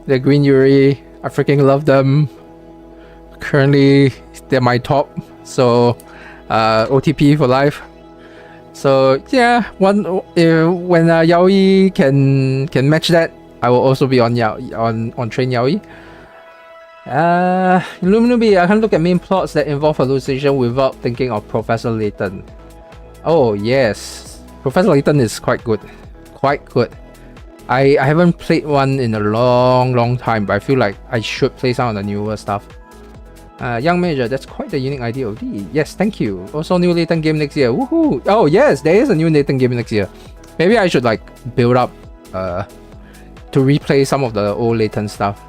The green Yuri, I freaking love them. Currently, they're my top. So, OTP for life. So yeah, when Yaoi can match that, I will also be on Train Yaoi. Illuminubi, I can look at main plots that involve hallucination without thinking of Professor Layton. Oh yes, Professor Layton is quite good. I haven't played one in a long time, but I feel like I should play some of the newer stuff. Young Major, that's quite a unique idea. Yes, thank you. Also, new Layton game next year. Woohoo! Oh yes, there is a new Layton game next year. Maybe I should like build up to replay some of the old Layton stuff.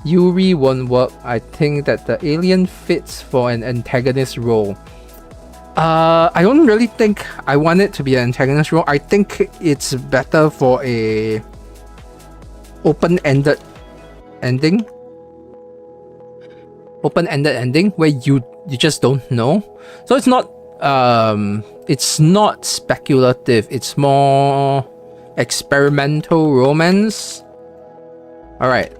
Yuri won't work. I think that the alien fits for an antagonist role. I don't really think I want it to be an antagonist role. I think it's better for a open-ended ending. Open-ended ending where you just don't know. So it's not speculative. It's more experimental romance. All right.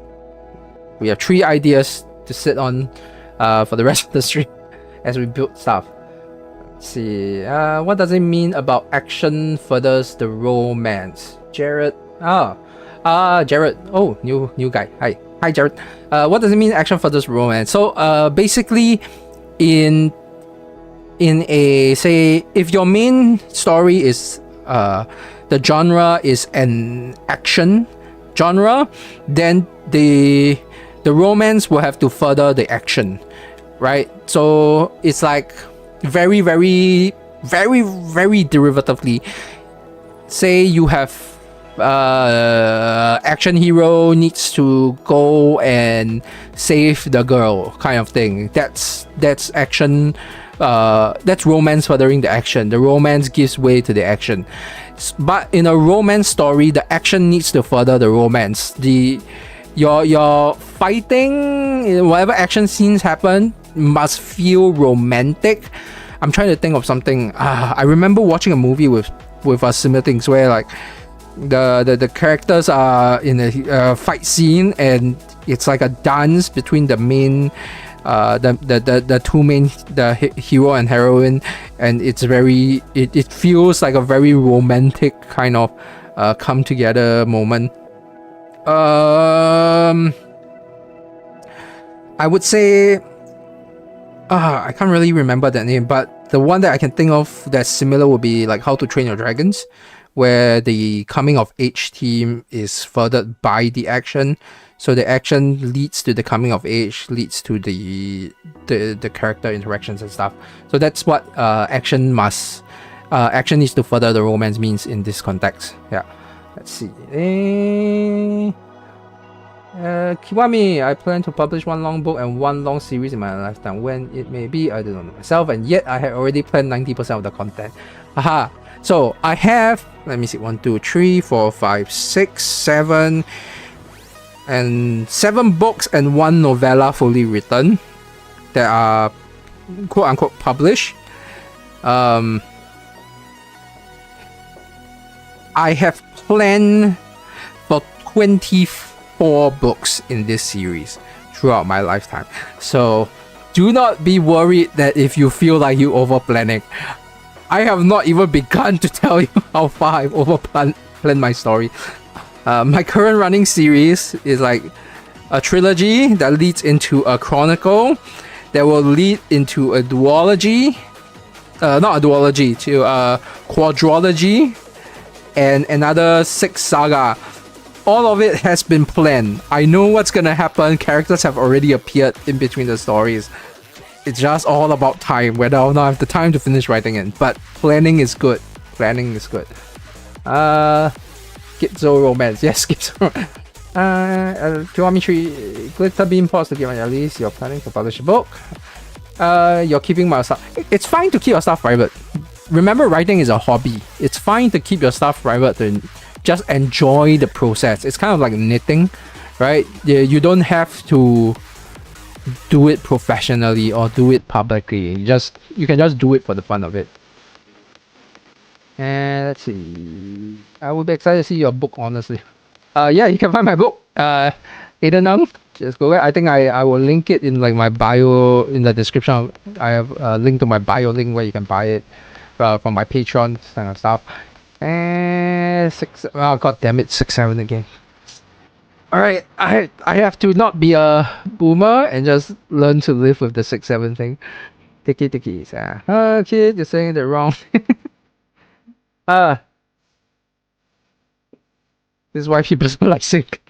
We have 3 ideas to sit on for the rest of the stream as we build stuff. Let's see. What does it mean about action furthers the romance? Jared. Jared. Oh, new guy. Hi, Jared. What does it mean action furthers romance? So basically, in a, say, if your main story is the genre is an action genre, then the romance will have to further the action, right? So it's like very derivatively. Say you have action hero needs to go and save the girl, kind of thing. That's action. That's romance furthering the action. The romance gives way to the action. But in a romance story, the action needs to further the romance. Your fighting, whatever action scenes happen, must feel romantic. I'm trying to think of something. I remember watching a movie with similar things where like the characters are in a fight scene and it's like a dance between the main the two main, the hero and heroine, and it feels like a very romantic kind of come together moment. I would say I can't really remember that name, but the one that I can think of that's similar would be like How to Train Your Dragons, where the coming of age theme is furthered by the action. So the action leads to the coming of age, leads to the character interactions and stuff. So that's what action needs to further the romance means in this context. Yeah. Let's see. Kiwami, I plan to publish one long book and one long series in my lifetime. When it may be, I don't know myself, and yet I had already planned 90% of the content. Haha. So I have, let me see, 1, 2, 3, 4, 5, 6, 7, and 7 books and 1 novella fully written that are quote unquote published. I have planned for 24 books in this series throughout my lifetime. So do not be worried that if you feel like you over planning. I have not even begun to tell you how far I've over planned my story. My current running series is like a trilogy that leads into a chronicle that will lead into a duology, not a duology, to a quadrology, and another 6 saga. All of it has been planned. I know what's gonna happen. Characters have already appeared in between the stories. It's just all about time, whether or not I have the time to finish writing it. But planning is good. Planning is good. Gitzo romance. Yes, Gitzo. Kiwami Tree, Glitter Beam pause to give on at least you're planning to publish a book. You're keeping my stuff. It's fine to keep your stuff private. Remember, writing is a hobby. It's fine to keep your stuff private to just enjoy the process. It's kind of like knitting, right? You don't have to do it professionally or do it publicly. You can just do it for the fun of it. And let's see. I would be excited to see your book, honestly. Yeah, you can find my book. Aiden, just go ahead. I think I will link it in like my bio in the description. I have a link to my bio link where you can buy it from my Patreon kind of stuff. And 6. Oh god damn it, 6, 7 again. Alright, I have to not be a boomer and just learn to live with the 6, 7 thing. Tiki. Kid, you're saying it wrong. This is why people don't like sync.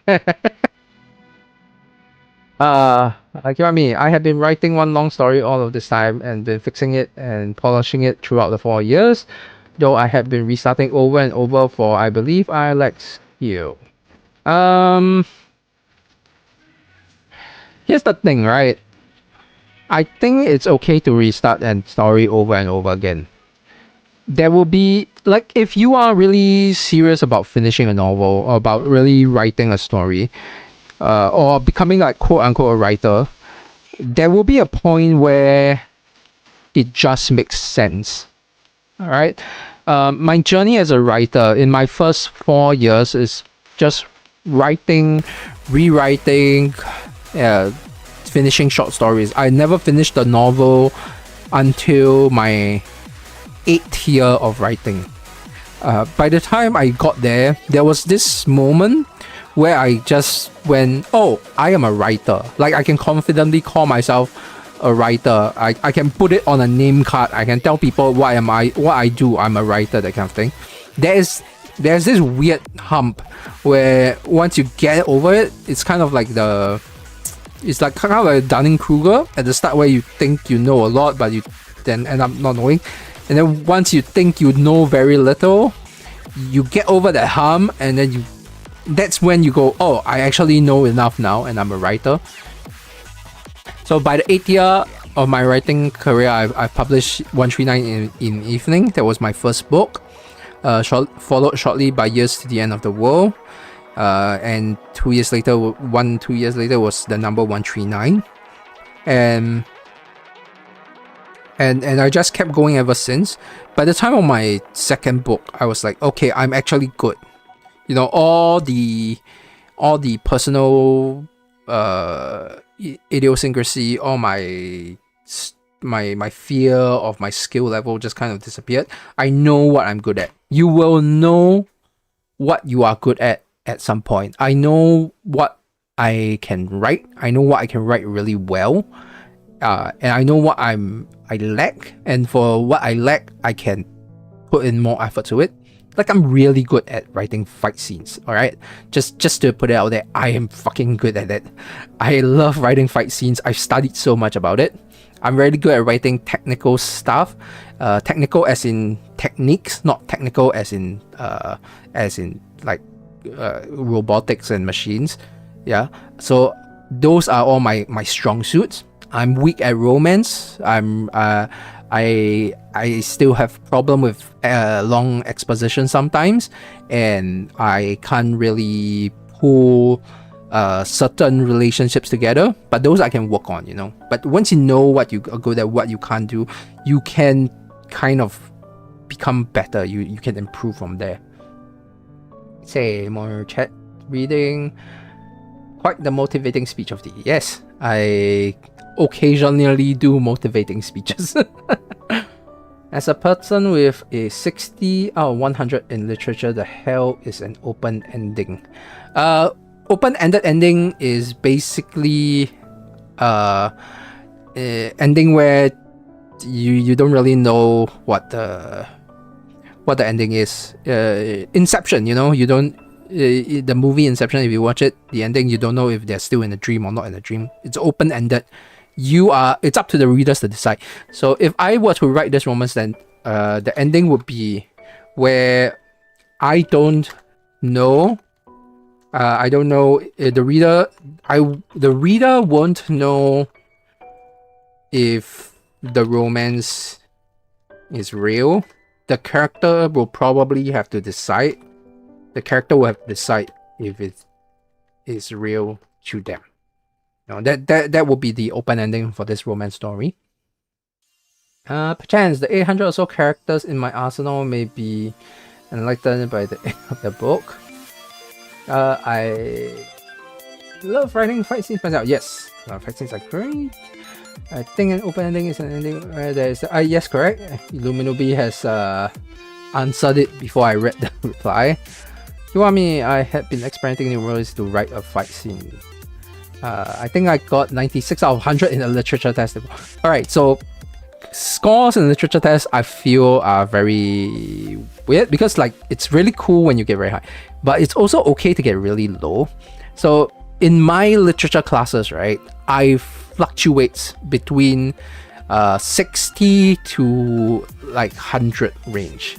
Kiwami, I have been writing one long story all of this time and been fixing it and polishing it throughout the 4 years, though I have been restarting over and over for, I believe, I like you. Here's the thing, right? I think it's okay to restart and story over and over again. There will be, like, if you are really serious about finishing a novel or about really writing a story, or becoming like quote unquote a writer, there will be a point where it just makes sense. All right. My journey as a writer in my first 4 years is just writing, rewriting, finishing short stories. I never finished a novel until my 8th year of writing. By the time I got there was this moment where I just went, oh, I am a writer. Like, I can confidently call myself a writer. I can put it on a name card. I can tell people what I do. I'm a writer, that kind of thing. There's this weird hump where once you get over it, it's kind of like it's like kind of like Dunning-Kruger at the start, where you think you know a lot but you then end up not knowing. And then once you think you know very little, you get over that hump, and then that's when you go, oh, I actually know enough now and I'm a writer. So by the 8th year of my writing career, I published 139 in Evening. That was my first book, followed shortly by Years to the End of the World. And 2 years later, 2 years later was the number 139. And I just kept going ever since. By the time of my second book, I was like, okay, I'm actually good. You know, all the personal idiosyncrasy, all my fear of my skill level just kind of disappeared. I know what I'm good at. You will know what you are good at some point. I know what I can write. I know what I can write really well. And I know what I lack. And for what I lack, I can put in more effort to it. Like, I'm really good at writing fight scenes, alright? Just to put it out there, I am fucking good at it. I love writing fight scenes. I've studied so much about it. I'm really good at writing technical stuff. Technical as in techniques, not technical as in like robotics and machines. Yeah. So those are all my strong suits. I'm weak at romance. I still have problem with long exposition sometimes, and I can't really pull certain relationships together, but those I can work on, you know. But once you know what you are good at, what you can't do, you can kind of become better. You can improve from there. Say more chat reading. Quite the motivating speech of the year. Yes, I occasionally do motivating speeches. As a person with a 60 out of 100 in literature, the hell is an open ending. Open-ended ending is basically ending where you don't really know what the ending is. Inception, you know, you don't the movie Inception, if you watch it, the ending, you don't know if they're still in a dream or not in a dream. It's open-ended. It's up to the readers to decide. So if I were to write this romance, then the ending would be where I don't know. I don't know the reader won't know if the romance is real. The character will probably have to decide. The character will have to decide if it is real to them. No, that will be the open ending for this romance story. Perchance the 800 or so characters in my arsenal may be enlightened by the end of the book. I love writing fight scenes myself. Yes, fight scenes are great. I think an open ending is an ending where there is... yes, correct. Illuminubi has answered it before I read the reply. Kiwami, I had been experimenting new ways to write a fight scene. I think I got 96 out of 100 in the literature test. Alright, so scores in the literature test I feel are very weird because like it's really cool when you get very high, but it's also okay to get really low. So in my literature classes, right, I fluctuate between 60 to like 100 range.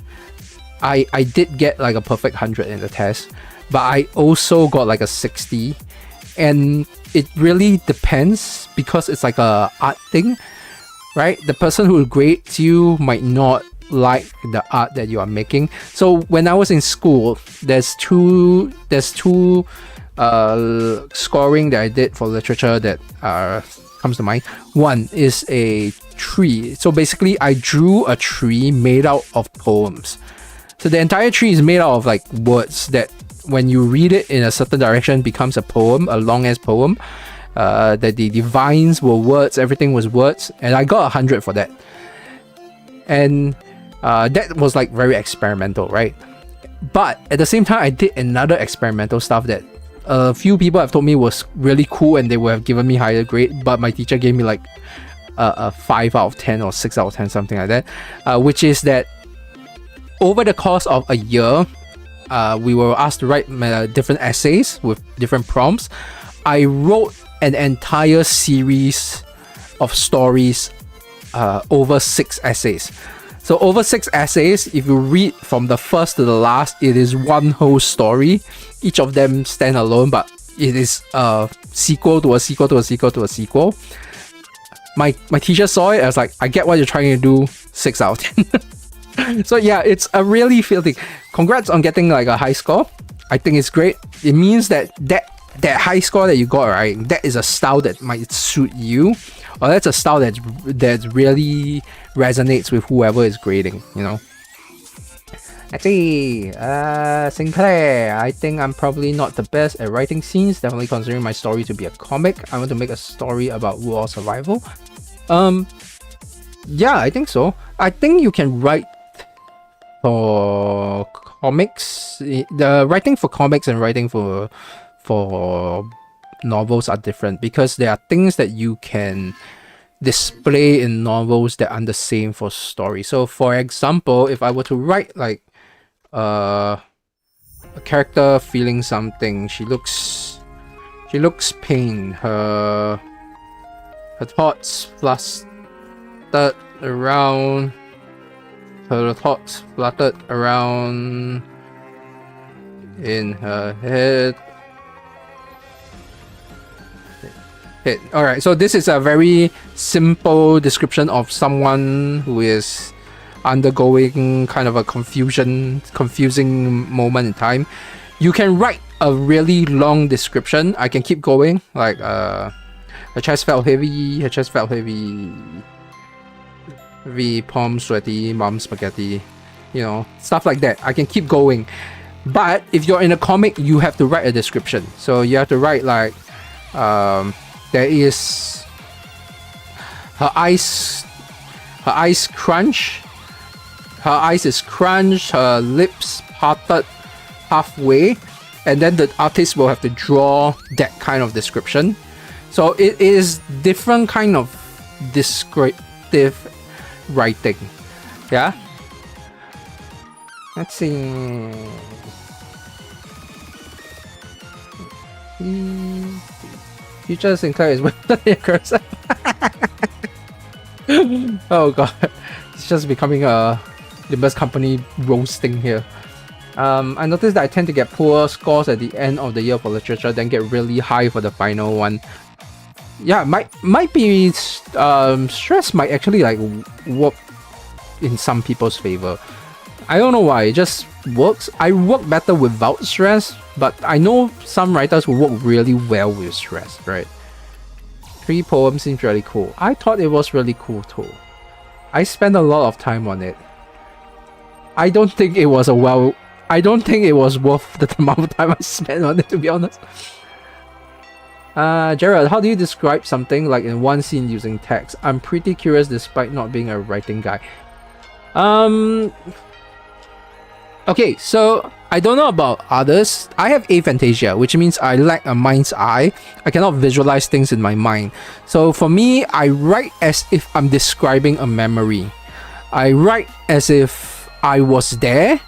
I did get like a perfect 100 in the test, but I also got like a 60, and it really depends because it's like a art thing, right? The person who grades you might not like the art that you are making. So when I was in school, there's two scoring that I did for literature that comes to mind. One is a tree. So basically I drew a tree made out of poems. So the entire tree is made out of like words that when you read it in a certain direction becomes a poem, a long ass poem. That the vines were words, everything was words, and I got 100 for that. And that was like very experimental, right? But at the same time, I did another experimental stuff that a few people have told me was really cool, and they would have given me higher grade, but my teacher gave me like a 5 out of 10 or 6 out of 10, something like that, which is that over the course of a year, we were asked to write different essays with different prompts. I wrote an entire series of stories over 6 essays. So over 6 essays, if you read from the first to the last, it is one whole story. Each of them stand alone, but it is a sequel to a sequel to a sequel to a sequel. My teacher saw it. I was like, I get what you're trying to do. 6 out of 10. So yeah, it's a really feel thing. Congrats on getting like a high score. I think it's great. It means that high score that you got, right, that is a style that might suit you, or that's a style that really resonates with whoever is grading, you know. Let's see. Sinclair. I think I'm probably not the best at writing scenes. Definitely considering my story to be a comic. I want to make a story about war survival. Yeah, I think so. I think you can write for comics. The writing for comics and writing for novels are different because there are things that you can display in novels that aren't the same for story. So for example, if I were to write like a character feeling something, she looks pain, her thoughts fluttered around in her head. Alright, so this is a very simple description of someone who is undergoing kind of a confusing moment in time. You can write a really long description. I can keep going, like her chest felt heavy, palm sweaty, mom spaghetti, you know, stuff like that. I can keep going. But if you're in a comic, you have to write a description. So you have to write like there is her eyes crunch. Her eyes is crunched, her lips parted halfway, and then the artist will have to draw that kind of description. So it is different kind of descriptive writing. Yeah. Let's see. Future Sinclair is better than cursor. Oh god, it's just becoming a Limbus company roasting here. I noticed that I tend to get poor scores at the end of the year for literature, then get really high for the final one. Yeah, might be stress might actually like work in some people's favor. I don't know why, it just works. I work better without stress, but I know some writers who work really well with stress, right? 3 poems seems really cool. I thought it was really cool too. I spent a lot of time on it. I don't think it was worth the amount of time I spent on it, to be honest. Jared, how do you describe something like in one scene using text? I'm pretty curious despite not being a writing guy. Okay, so I don't know about others. I have aphantasia, which means I lack a mind's eye. I cannot visualize things in my mind. So for me, I write as if I'm describing a memory. I write as if I was there,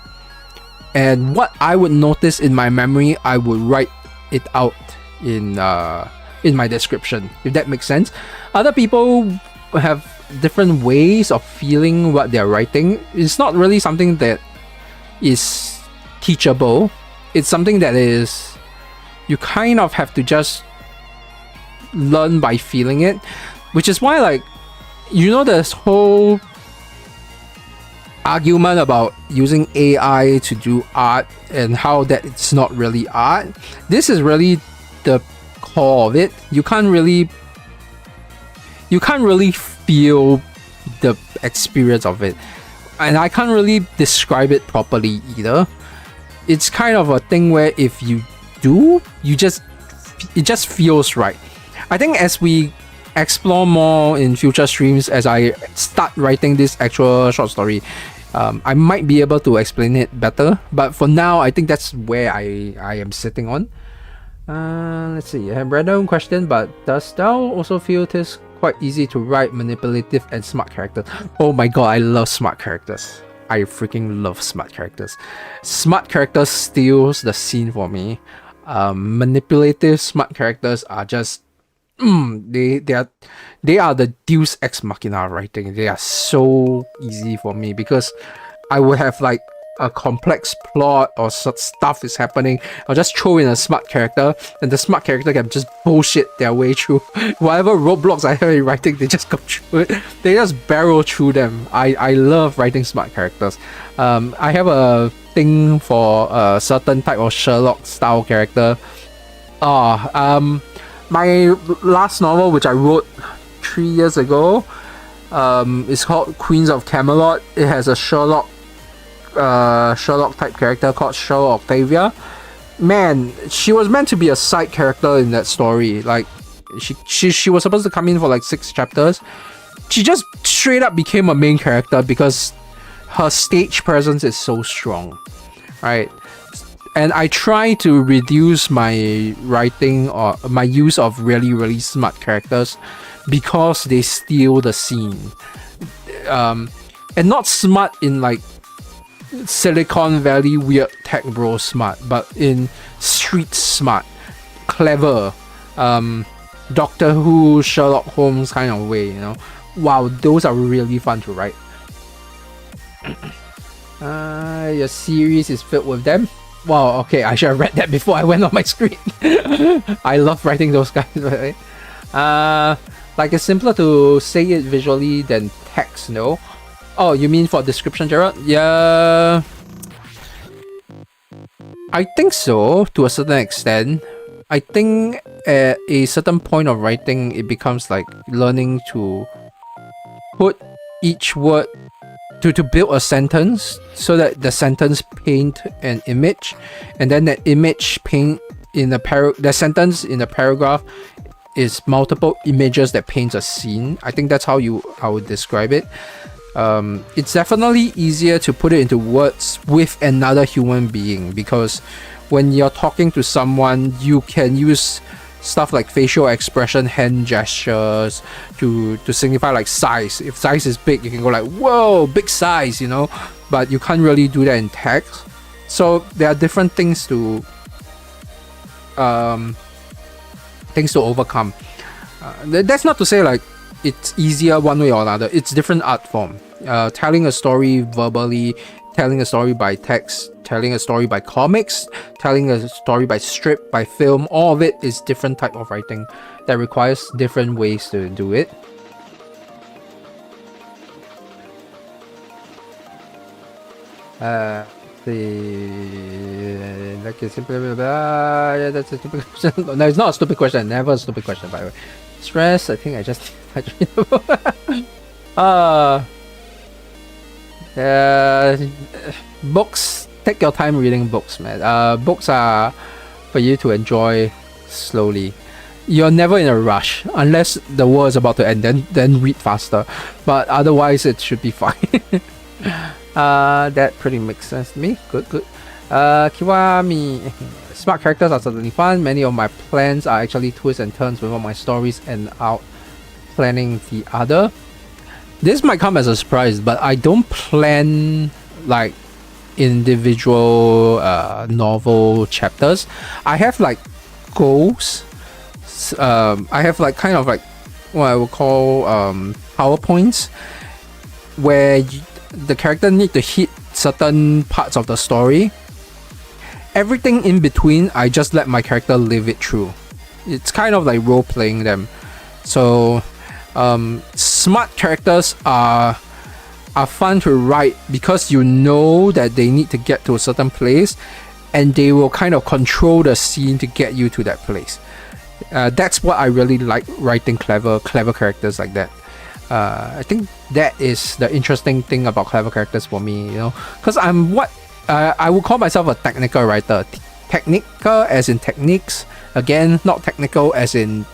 and what I would notice in my memory, I would write it out in my description, if that makes sense. Other people have different ways of feeling what they're writing. It's not really something that is teachable. It's something that is, you kind of have to just learn by feeling it, which is why, like, you know, this whole argument about using AI to do art and how that it's not really art. This is really the core of it. You can't really feel the experience of it, and I can't really describe it properly either. It's kind of a thing where if you do, it just feels right. I think as we explore more in future streams, as I start writing this actual short story, I might be able to explain it better, but for now I think that's where I am sitting on. Let's see, I have random question, but does thou also feel it is quite easy to write manipulative and smart characters? Oh my god, I love smart characters. I freaking love smart characters. Smart characters steals the scene for me. Manipulative smart characters are just they are the deus ex machina writing. They are so easy for me because I would have like a complex plot or stuff is happening. I'll just throw in a smart character, and the smart character can just bullshit their way through whatever roadblocks I have in writing. They just go through it. They just barrel through them. I love writing smart characters. I have a thing for a certain type of Sherlock style character. My last novel, which I wrote 3 years ago, is called Queens of Camelot. It has a Sherlock Sherlock type character called Sherlock Octavia. Man, she was meant to be a side character in that story. Like, she was supposed to come in for like 6 chapters. She just straight up became a main character because her stage presence is so strong, right? And I try to reduce my writing or my use of really smart characters because they steal the scene. And not smart in like Silicon Valley weird tech bro smart, but in street smart, clever, Doctor Who, Sherlock Holmes kind of way, you know. Wow, those are really fun to write. Your series is filled with them. Wow, okay, I should have read that before I went on my screen. I love writing those guys, right? Like it's simpler to say it visually than text, no? Oh, you mean for description, Gerard? Yeah, I think so, to a certain extent. I think at a certain point of writing, it becomes like learning to put each word to build a sentence so that the sentence paint an image, and then that image paint in the sentence in the paragraph is multiple images that paints a scene. I think that's how I would describe it. It's definitely easier to put it into words with another human being, because when you're talking to someone, you can use stuff like facial expression, hand gestures to signify like size. If size is big, you can go like, whoa, big size, you know, but you can't really do that in text. So there are different things to overcome. That's not to say like it's easier one way or another. It's different art form. Telling a story verbally, telling a story by text, telling a story by comics, telling a story by strip, by film, all of it is different type of writing that requires different ways to do it. Like it's simply yeah, that's a stupid question. No, it's not a stupid question. Never a stupid question, by the way. Stress, I think I just books, take your time reading books, man. Books are for you to enjoy slowly. You're never in a rush unless the war is about to end, then read faster, but otherwise it should be fine. That pretty makes sense to me. Good. Kiwami, smart characters are certainly fun. Many of my plans are actually twists and turns with one of my stories and out planning the other. This might come as a surprise, but I don't plan like individual novel chapters. I have like goals. I have like kind of like what I would call PowerPoints where the character need to hit certain parts of the story. Everything in between, I just let my character live it through. It's kind of like role playing them. So smart characters are fun to write because you know that they need to get to a certain place and they will kind of control the scene to get you to that place. That's what I really like, writing clever characters like that. I think that is the interesting thing about clever characters for me, you know, because I would call myself a technical writer. Technical as in techniques, again, not technical as in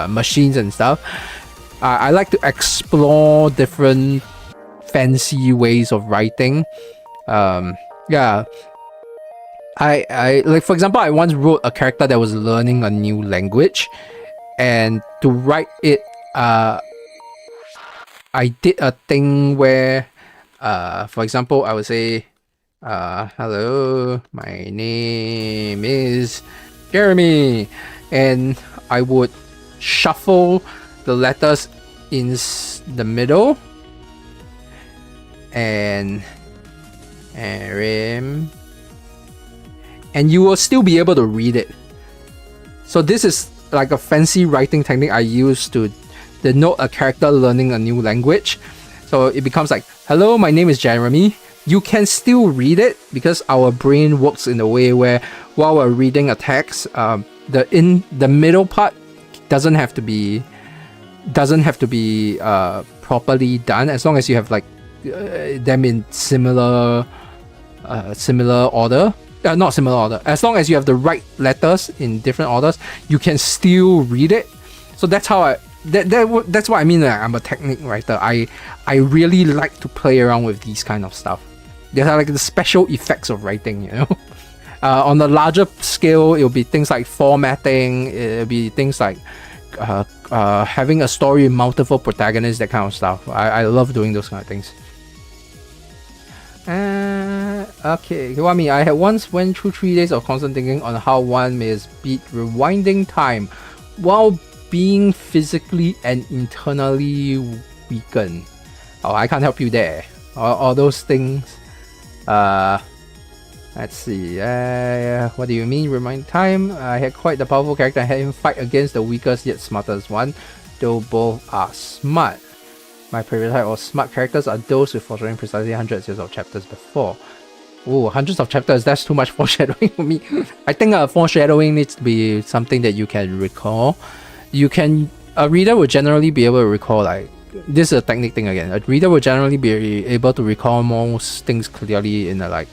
machines and stuff. I like to explore different fancy ways of writing. Yeah. I like, for example, I once wrote a character that was learning a new language, and to write it, I did a thing where, for example, I would say, hello, my name is Jeremy, and I would shuffle the letters in the middle, and you will still be able to read it. So this is like a fancy writing technique I use to denote a character learning a new language. So it becomes like, hello, my name is Jeremy. You can still read it because our brain works in a way where while we're reading a text, the middle part doesn't have to be properly done, as long as you have like them in similar similar order. Not similar order. As long as you have the right letters in different orders, you can still read it. So that's how that's what I mean. I'm a technique writer. I really like to play around with these kind of stuff. These are like the special effects of writing, you know. On the larger scale, it'll be things like formatting. It'll be things like having a story with multiple protagonists, that kind of stuff. I love doing those kind of things. Okay, Kiwami, I had once went through 3 days of constant thinking on how one may beat rewinding time while being physically and internally weakened. Oh, I can't help you there. All those things. Let's see. What do you mean rewind time? I had quite the powerful character. I had him fight against the weakest yet smartest one, though both are smart. My favorite type of smart characters are those with foreshadowing precisely hundreds of chapters before. Oh, hundreds of chapters, that's too much foreshadowing for me. I think foreshadowing needs to be something that you can recall. A reader will generally be able to recall, like, this is a technique thing again. A reader will generally be able to recall most things clearly in like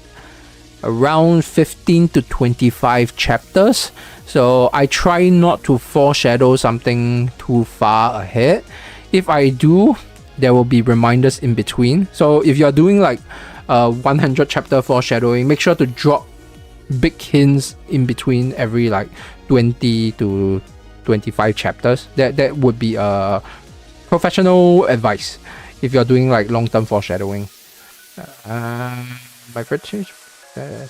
around 15 to 25 chapters. So I try not to foreshadow something too far ahead. If I do, there will be reminders in between. So if you're doing like 100 chapter foreshadowing, make sure to drop big hints in between every like 20 to 25 chapters. That would be professional advice if you're doing like long-term foreshadowing. My first change, to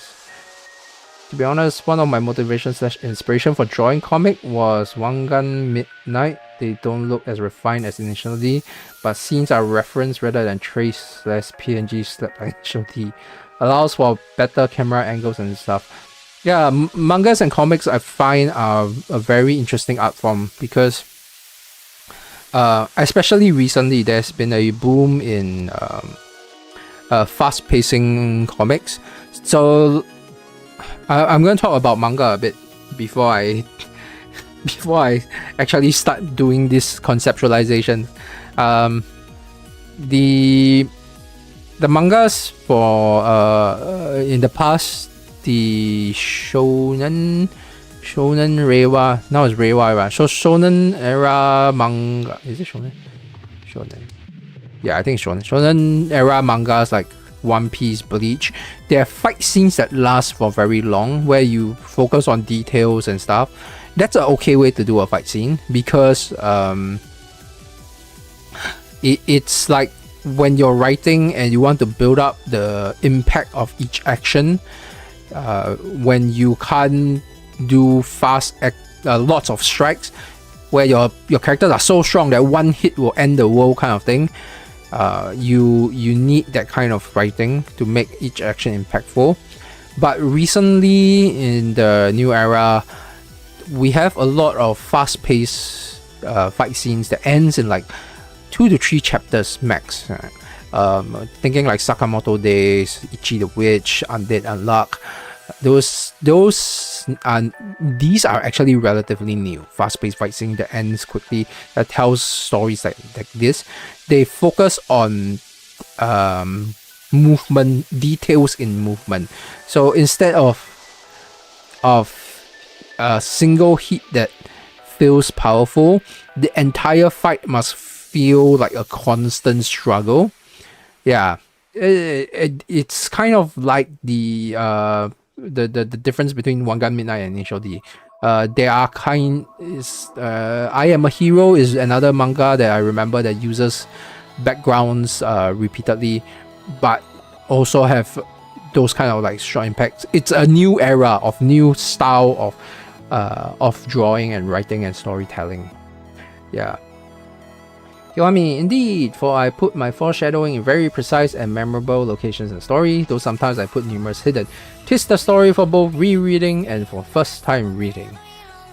be honest, one of my motivations / inspiration for drawing comic was Wangan Midnight. They don't look as refined as initially, but scenes are referenced rather than traced / PNG slapped by initially. Allows for better camera angles and stuff. Yeah, mangas and comics I find are a very interesting art form because especially recently there's been a boom in fast-pacing comics. So I'm going to talk about manga a bit before I actually start doing this conceptualization. The mangas for in the past, the shonen Reiwa, now it's Reiwa, right? So shonen era manga, is it shonen? Yeah, I think it's shonen era mangas like One Piece, Bleach. There are fight scenes that last for very long where you focus on details and stuff. That's an okay way to do a fight scene because it's like when you're writing and you want to build up the impact of each action, when you can't do lots of strikes where your characters are so strong that one hit will end the world kind of thing. You need that kind of writing to make each action impactful. But recently in the new era, we have a lot of fast-paced fight scenes that ends in like 2 to 3 chapters max. Thinking like Sakamoto Days, Ichi the Witch, Undead Unluck. These are actually relatively new. Fast-paced fight scene that ends quickly, that tells stories like this. They focus on movement, details in movement. So instead of a single hit that feels powerful, the entire fight must feel like a constant struggle. Yeah, it's kind of like the difference between Wangan Midnight and Initial D. They are I Am a Hero is another manga that I remember that uses backgrounds repeatedly, but also have those kind of like strong impacts. It's a new era of new style of drawing and writing and storytelling. Yeah. Kiwami, indeed, for I put my foreshadowing in very precise and memorable locations in the story, though sometimes I put numerous hidden twist the story for both rereading and for first time reading.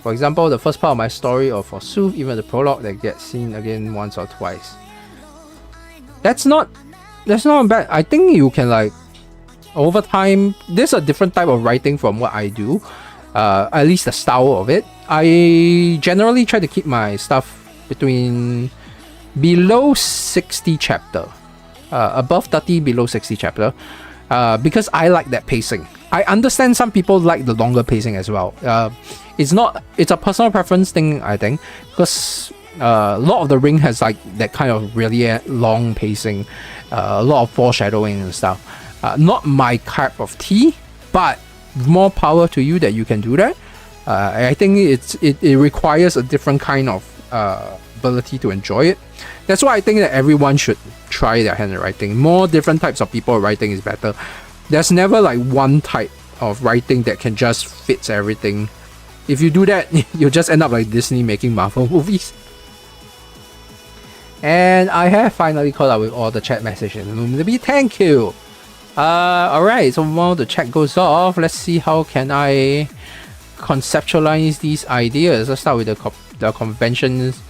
For example, the first part of my story, or forsooth, even the prologue that gets seen again once or twice. That's not bad. I think you can like over time, there's a different type of writing from what I do. At least the style of it. I generally try to keep my stuff between below 60 chapter, above 30, below 60 chapter. because I like that pacing. I understand some people like the longer pacing as well. It's a personal preference thing, I think, because Lord of the Ring has like that kind of really long pacing, a lot of foreshadowing and stuff. Not my cup of tea, but more power to you that you can do that. I think it requires a different kind of ability to enjoy it. That's why I think that everyone should try their handwriting. More different types of people writing is better. There's never like one type of writing that can just fits everything. If you do that, you'll just end up like Disney making Marvel movies. And I have finally caught up with all the chat messages. Thank you. Alright, so while the chat goes off, let's see how can I conceptualize these ideas. Let's start with the conventions.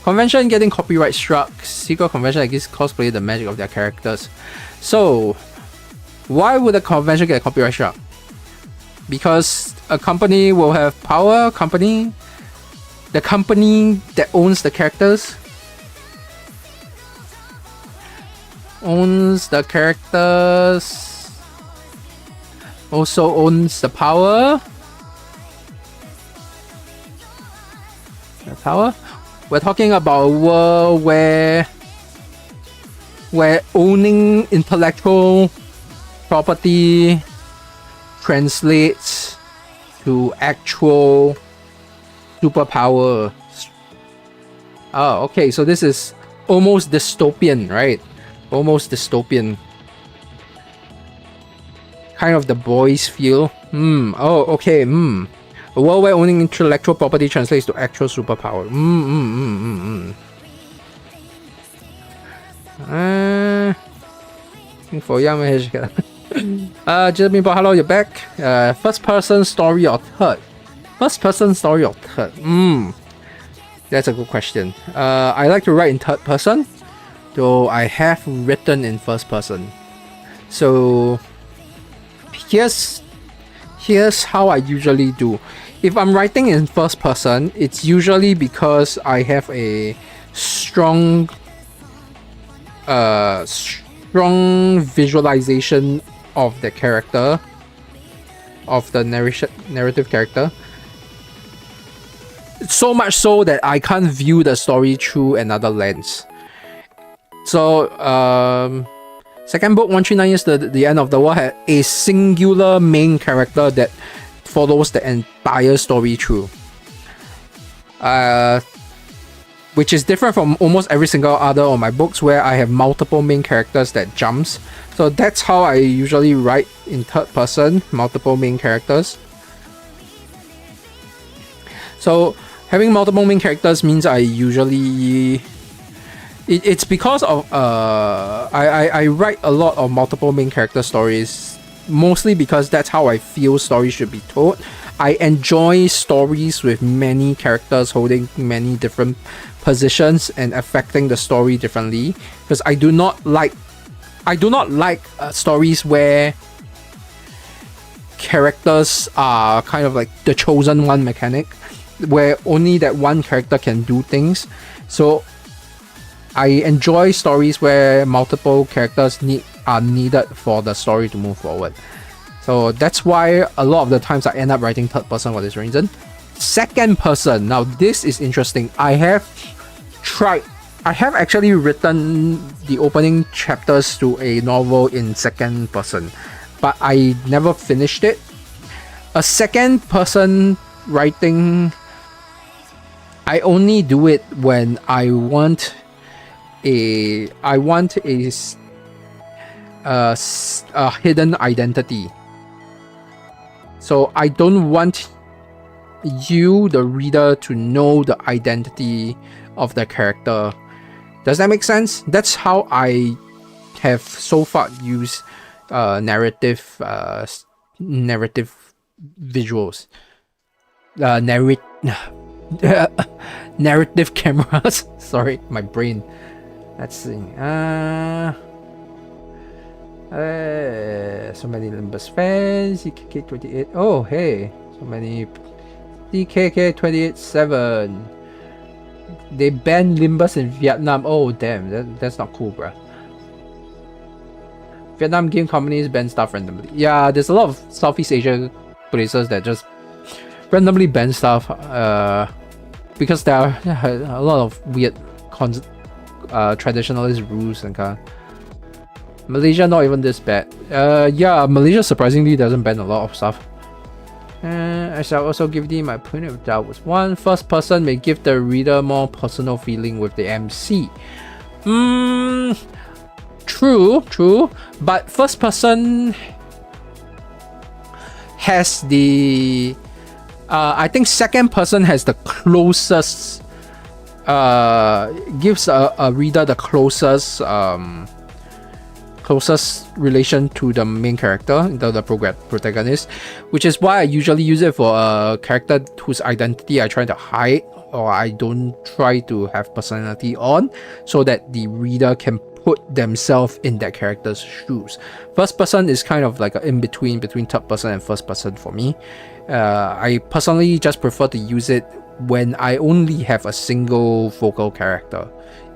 Convention getting copyright struck. Secret convention that gives cosplay the magic of their characters. So, why would a convention get copyright struck? Because a company will have power. The company that owns the characters also owns the power. We're talking about a world where owning intellectual property translates to actual superpower. Oh, okay, so this is almost dystopian, right? Almost dystopian. Kind of the boys feel. Oh, okay. A world where owning intellectual property translates to actual superpower. For young Jeremy, hello, you're back. First person story or third? First person story or third? That's a good question. I like to write in third person, though I have written in first person. So here's how I usually do. If I'm writing in first person, it's usually because I have a strong visualization of the character, of the narrative character. So much so that I can't view the story through another lens. So, second book, 139 Years to the End of the World, had a singular main character that follows the entire story through. Which is different from almost every single other of my books where I have multiple main characters that jumps. So that's how I usually write in third person, multiple main characters. So having multiple main characters means I usually... It's because of I write a lot of multiple main character stories, mostly because that's how I feel stories should be told. I enjoy stories with many characters holding many different positions and affecting the story differently, because I do not like stories where characters are kind of like the chosen one mechanic, where only that one character can do things. So I enjoy stories where multiple characters are needed for the story to move forward. So that's why a lot of the times I end up writing third person for this reason. Second person, now this is interesting. I have actually written the opening chapters to a novel in second person, but I never finished it. A second person writing, I only do it when I want a hidden identity. So I don't want you, the reader, to know the identity of the character. Does that make sense? That's how I have so far used narrative visuals, narrative cameras. Sorry, my brain. Let's see. So many Limbus fans. CKK28. Oh, hey. So many CKK287. They banned Limbus in Vietnam. Oh, damn. That's not cool, bruh. Vietnam game companies ban stuff randomly. Yeah, there's a lot of Southeast Asia places that just randomly ban stuff because there are a lot of weird traditionalist rules and kind. Malaysia not even this bad. Yeah, Malaysia surprisingly doesn't ban a lot of stuff. I shall also give thee my point of doubt was one. First person may give the reader more personal feeling with the MC. True. But first person has the I think second person has the closest gives a reader the closest relation to the main character, the protagonist, which is why I usually use it for a character whose identity I try to hide or I don't try to have personality on, so that the reader can put themselves in that character's shoes. First person is kind of like an in-between between third person and first person for me. I personally just prefer to use it when I only have a single vocal character.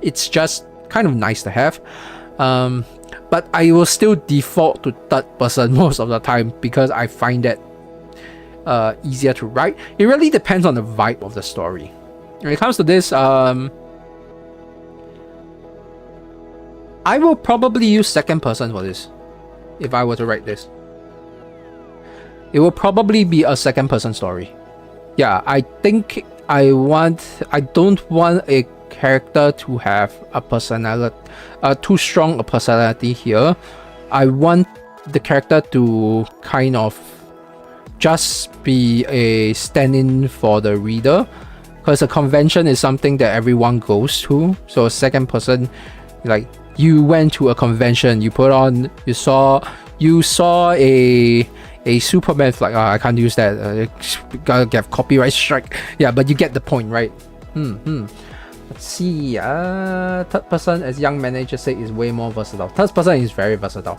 It's just kind of nice to have. But I will still default to third person most of the time because I find that easier to write. It really depends on the vibe of the story. When it comes to this, I will probably use second person for this. If I were to write this, it will probably be a second person story. Yeah, I think I don't want a character to have a personality, too strong a personality here. I want the character to kind of just be a stand-in for the reader, because a convention is something that everyone goes to. So a second person, like you went to a convention, you saw a Superman flag. I can't use that. Gotta get copyright strike. Yeah, but you get the point, right? Let's see. Third person, as young manager said, is way more versatile. Third person is very versatile.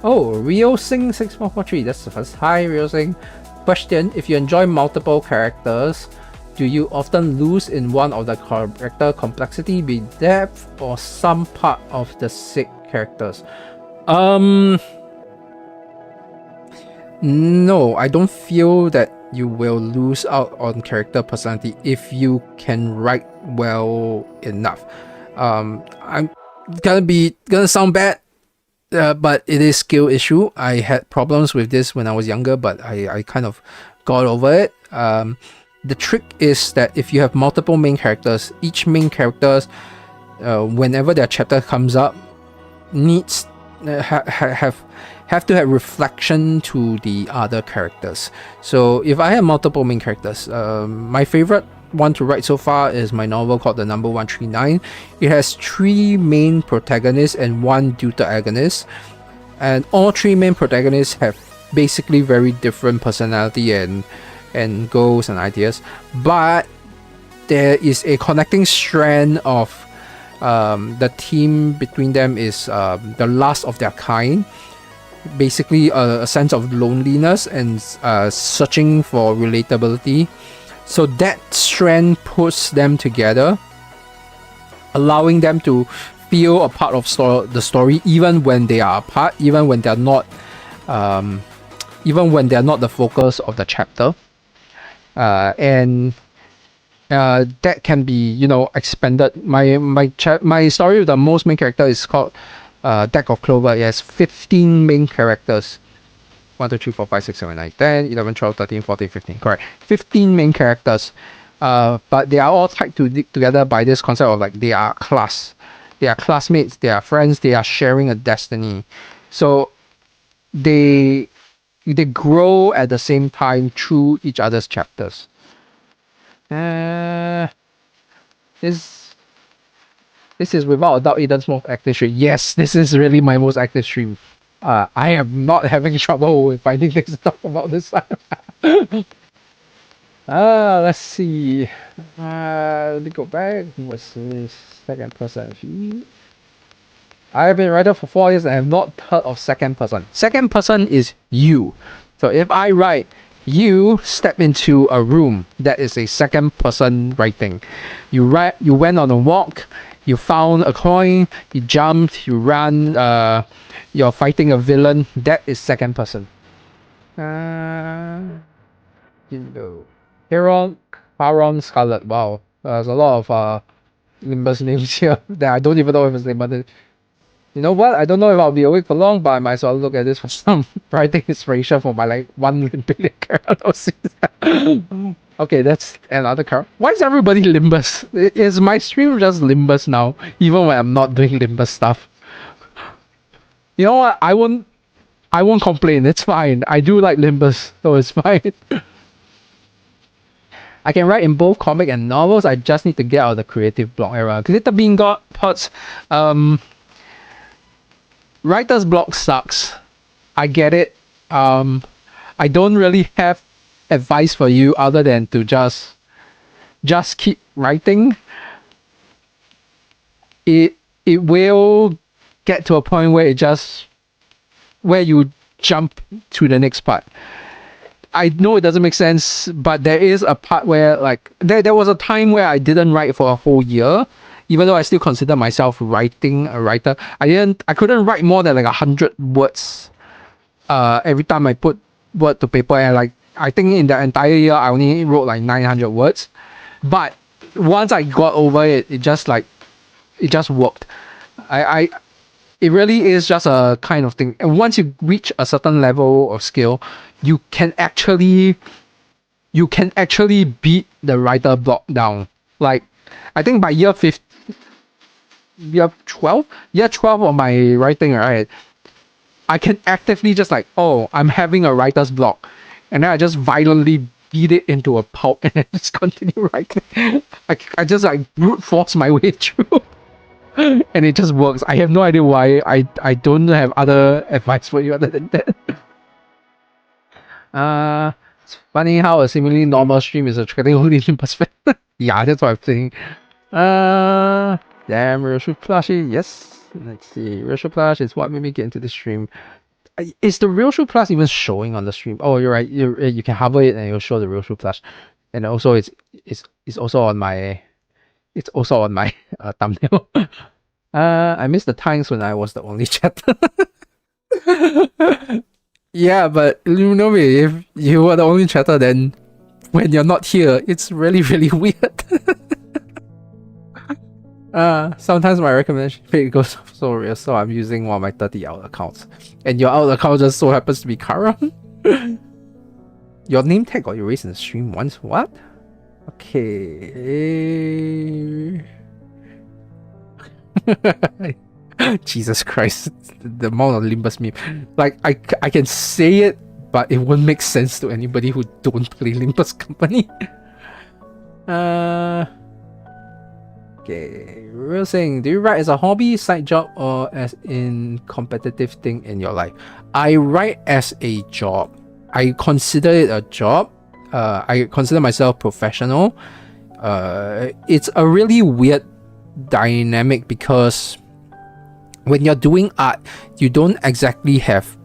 Oh, Rio Sing 6143. That's the first. Hi, Rio Sing. Question: if you enjoy multiple characters, do you often lose in one of the character complexity, be depth, or some part of the 6 characters? No, I don't feel that you will lose out on character personality if you can write well enough. I'm gonna sound bad, but it is skill issue. I had problems with this when I was younger, but I kind of got over it. The trick is that if you have multiple main characters, each main character, whenever their chapter comes up, needs have to have reflection to the other characters. So if I have multiple main characters, my favorite one to write so far is my novel called The Number 139. It has 3 main protagonists and 1 deuter agonist, and all 3 main protagonists have basically very different personality and goals and ideas, but there is a connecting strand of the team between them is the last of their kind. Basically a sense of loneliness and searching for relatability. So that strand puts them together, allowing them to feel a part of the story even when they are apart, even when they're not the focus of the chapter. And that can be, expanded. My story with the most main character is called Deck of Clover. It has 15 main characters. 1, 2, 3, 4, 5, 6, 7, 9, 10, 11, 12, 13, 14, 15. Correct. 15 main characters. But they are all tied together by this concept of like they are class. They are classmates, they are friends, they are sharing a destiny. So they grow at the same time through each other's chapters. This is without a doubt Eden's most active stream. Yes, this is really my most active stream. I am not having trouble with finding things to talk about this time. Let's see. Let me go back. What's this second person? I have been a writer for 4 years and I have not heard of second person. Second person is you. So if I write, You step into a room that is a second person writing. You went on a walk, you found a coin, you jumped, you ran, you're fighting a villain. That is second person. You know. Haron, Scarlet. Wow. There's a lot of Limbus names here that I don't even know if it's Limbus. You know what? I don't know if I'll be awake for long, but I might as well look at this for some writing inspiration for my like 1 billion characters. Okay, that's another card. Why is everybody Limbus? Is my stream just Limbus now, even when I'm not doing Limbus stuff? You know what? I won't complain. It's fine. I do like Limbus, so it's fine. I can write in both comic and novels. I just need to get out of the creative block era. Glitter Bean God Pots, writer's block sucks. I get it. I don't really have advice for you other than to just keep writing. It will get to a point where you jump to the next part. I know it doesn't make sense, but there is a part where like there was a time where I didn't write for a whole year, even though I still consider myself a writer. I couldn't write more than like 100 words every time I put word to paper, and like I think in the entire year I only wrote like 900 words. But once I got over it, it just worked. It really is just a kind of thing. And once you reach a certain level of skill, you can actually beat the writer block down. Like I think by year 12 of my writing, right, I can actively just like, oh, I'm having a writer's block, and then I just violently beat it into a pulp and then just continue writing. I just like brute force my way through. And it just works. I have no idea why. I don't have other advice for you other than that. It's funny how a seemingly normal stream is attracting only Olympus fans. Yeah, that's what I'm saying. Damn, Real Plushie. Yes. Let's see. Real Plush is what made me get into the stream. Is the Real Plus even showing on the stream? Oh, you're right. You can hover it and it'll show the Real Plus. And also it's also on my thumbnail. I miss the times when I was the only chatter. Yeah, but you know me, if you were the only chatter, then when you're not here, it's really, really weird. Sometimes my recommendation feed goes so real, so I'm using one of my 30 out accounts. And your out account just so happens to be Karan. Your name tag got erased in the stream once. What? Okay. Jesus Christ, the amount of Limbus meme. Like I can say it, but it won't make sense to anybody who don't play Limbus Company. Okay, real saying, do you write as a hobby, side job, or as in competitive thing in your life? I write as a job. I consider it a job. I consider myself professional. It's a really weird dynamic because when you're doing art, you don't exactly have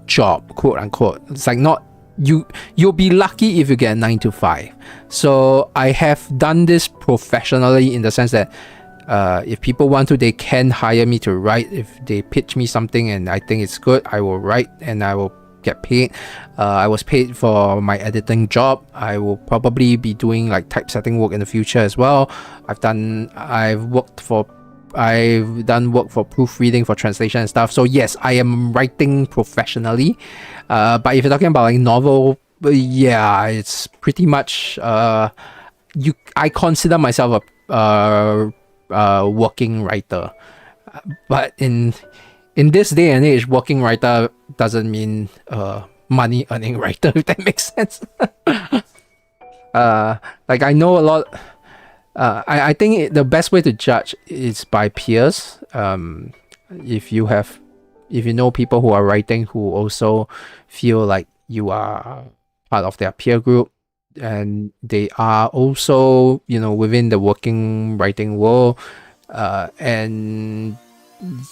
job, quote unquote. It's like not you'll be lucky if you get a 9 to 5. So I have done this professionally in the sense that if people want to, they can hire me to write. If they pitch me something and I think it's good, I will write and I will get paid. I was paid for my editing job. I will probably be doing like typesetting work in the future as well. I've done work for proofreading, for translation and stuff. So yes, I am writing professionally. But if you're talking about like novel, yeah, it's pretty much I consider myself a working writer. But in this day and age, working writer doesn't mean money earning writer, if that makes sense. Like I know a lot. I think the best way to judge is by peers. If you know people who are writing who also feel like you are part of their peer group and they are also, within the working writing world, and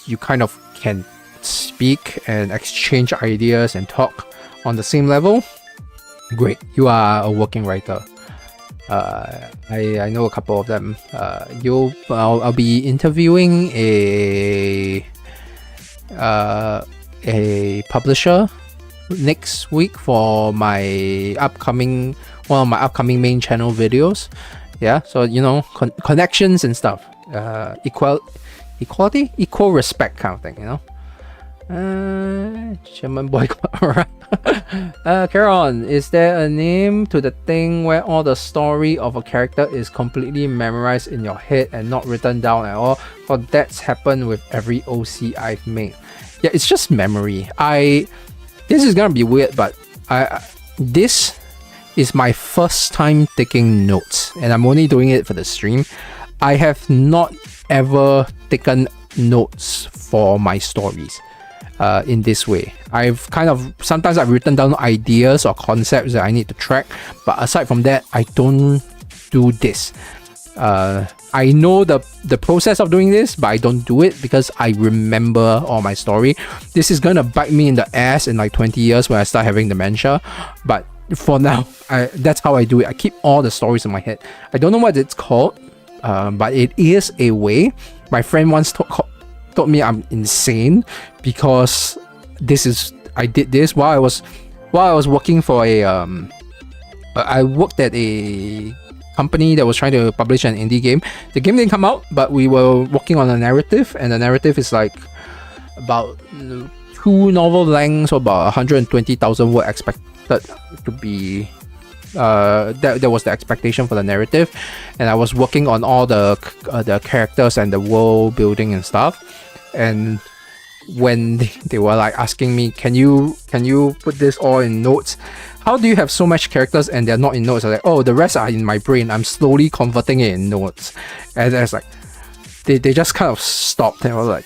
you kind of can speak and exchange ideas and talk on the same level, Great, you are a working writer. I know a couple of them. I'll be interviewing a publisher next week for one of my upcoming main channel videos. Yeah, so you know, connections and stuff. Equality, equal respect kind of thing, you know. German boycott. Alright. Karen, is there a name to the thing where all the story of a character is completely memorized in your head and not written down at all? Or that's happened with every OC I've made. Yeah, it's just memory. This is gonna be weird, but this is my first time taking notes, and I'm only doing it for the stream. I have not ever taken notes for my stories in this way. Sometimes I've written down ideas or concepts that I need to track, but aside from that, I don't do this. I know the process of doing this, but I don't do it because I remember all my story. This is gonna bite me in the ass in like 20 years when I start having dementia, but for now, that's how I do it. I keep all the stories in my head. I don't know what it's called, but it is a way. My friend once told me I'm insane because I did this while I was working for I worked at a company that was trying to publish an indie game. The game didn't come out, but we were working on a narrative, and the narrative is like about 2 novel lengths, or about 120,000 word expected to be. That was the expectation for the narrative, and I was working on all the characters and the world building and stuff. And when they were like asking me, can you put this all in notes? How do you have so much characters and they're not in notes? I was like, oh, the rest are in my brain. I'm slowly converting it in notes. And it's like they just kind of stopped and I was like,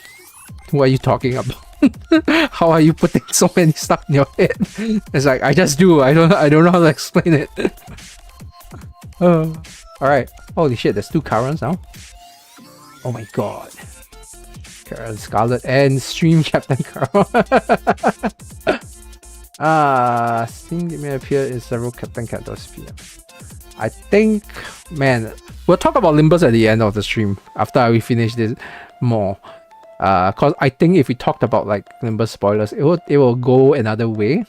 what are you talking about? How are you putting so many stuff in your head? It's like, I just do. I don't know how to explain it. Alright. Holy shit, there's 2 Karens now. Oh my god. Karen Scarlet and Stream Captain Carol. Seeing it may appear in several Captain Cactus PM. I think, man, we'll talk about Limbus at the end of the stream after we finish this more. Cause I think if we talked about like Limbus spoilers, it will go another way.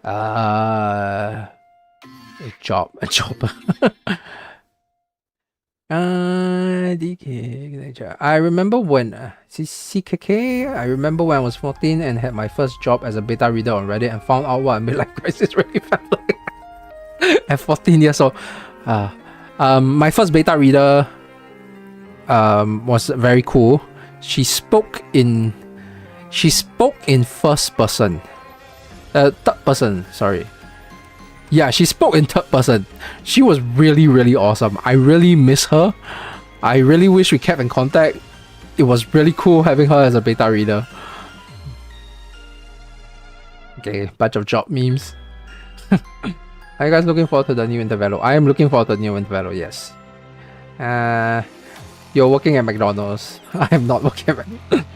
A job. DK. I remember when CKK. I remember when I was 14 and had my first job as a beta reader on Reddit and found out what a midlife crisis really felt like. At 14 years old. My first beta reader was very cool. She spoke in first person. Third person, sorry. Yeah, she spoke in third person. She was really, really awesome. I really miss her. I really wish we kept in contact. It was really cool having her as a beta reader. Okay, bunch of job memes. Are you guys looking forward to the new Intervallo? I am looking forward to the new Intervallo, yes. You're working at McDonald's. I am not working at McDonald's.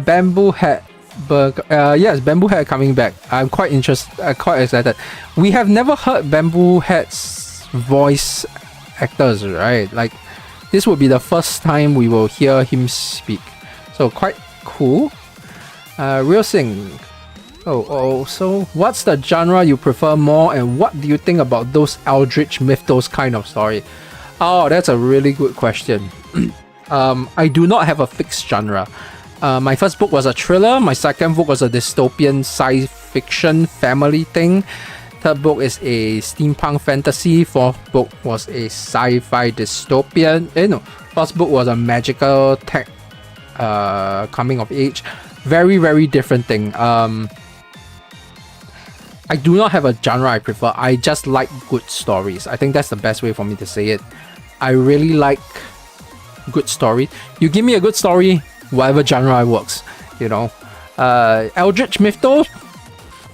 Bamboo Hat Burger. Yes, Bamboo Hat coming back. I'm quite excited. We have never heard Bamboo Hat's voice actors, right? Like, this will be the first time we will hear him speak. So quite cool. Real Sing. So what's the genre you prefer more, and what do you think about those Eldritch Mythos kind of story? Oh, that's a really good question. I do not have a fixed genre. My first book was a thriller. My second book was a dystopian science fiction family thing. Third book is a steampunk fantasy. Fourth book was a sci-fi dystopian. First book was a magical tech coming of age. Very, very different thing. I do not have a genre I prefer. I just like good stories. I think that's the best way for me to say it. I really like good story. You give me a good story, whatever genre works, you know. Eldritch Mythos,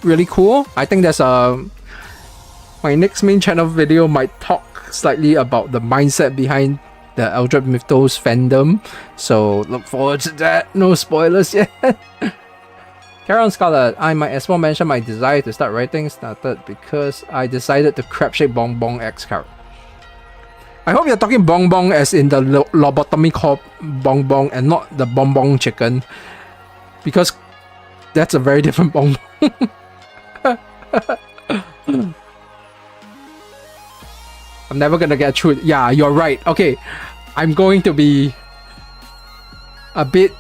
really cool. I think there's my next main channel video might talk slightly about the mindset behind the Eldritch Mythos fandom, so look forward to that. No spoilers yet. Karen Scarlett, I might as well mention my desire to start writing started because I decided to crab shape Bong Bong X character. I hope you're talking Bong Bong as in the lobotomy corp Bong Bong and not the Bong Bong chicken, because that's a very different Bong Bong. I'm never gonna get through. Yeah, you're right. Okay, I'm going to be a bit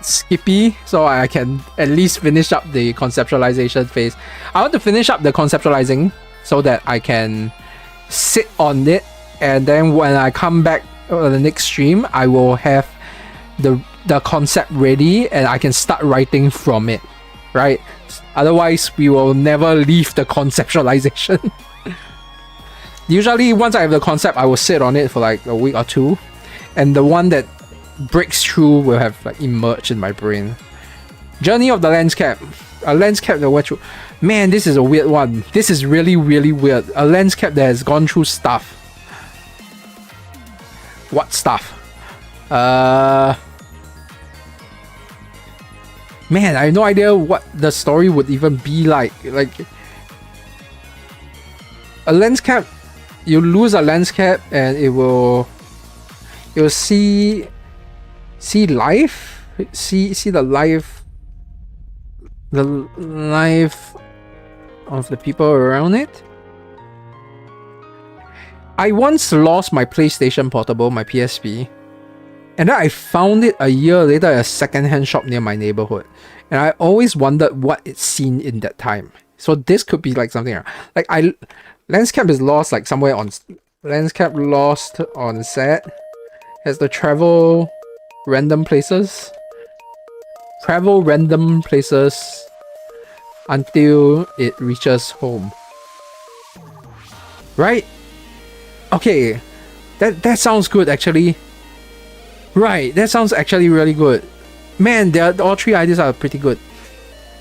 skippy so I can at least finish up the conceptualization phase. I want to finish up the conceptualizing so that I can sit on it, and then when I come back on the next stream, I will have the concept ready and I can start writing from it, right? Otherwise, we will never leave the conceptualization. Usually, once I have the concept, I will sit on it for like a week or two, and the one that breaks through will have like emerged in my brain. Journey of the lens cap. A lens cap that went through. Man, this is a weird one. This is really, really weird. A lens cap that has gone through stuff. What stuff? Man, I have no idea what the story would even be like. Like a lens cap, you lose a lens cap and you'll see life, see the life of the people around it. I once lost my PlayStation Portable, my PSP, and then I found it a year later at a second-hand shop near my neighborhood, and I always wondered what it's seen in that time. So this could be like something like lens cap is lost like somewhere on lens cap lost on set. Has to travel random places until it reaches home, right? Okay, that sounds good actually. Right, that sounds actually really good. Man, all three ideas are pretty good.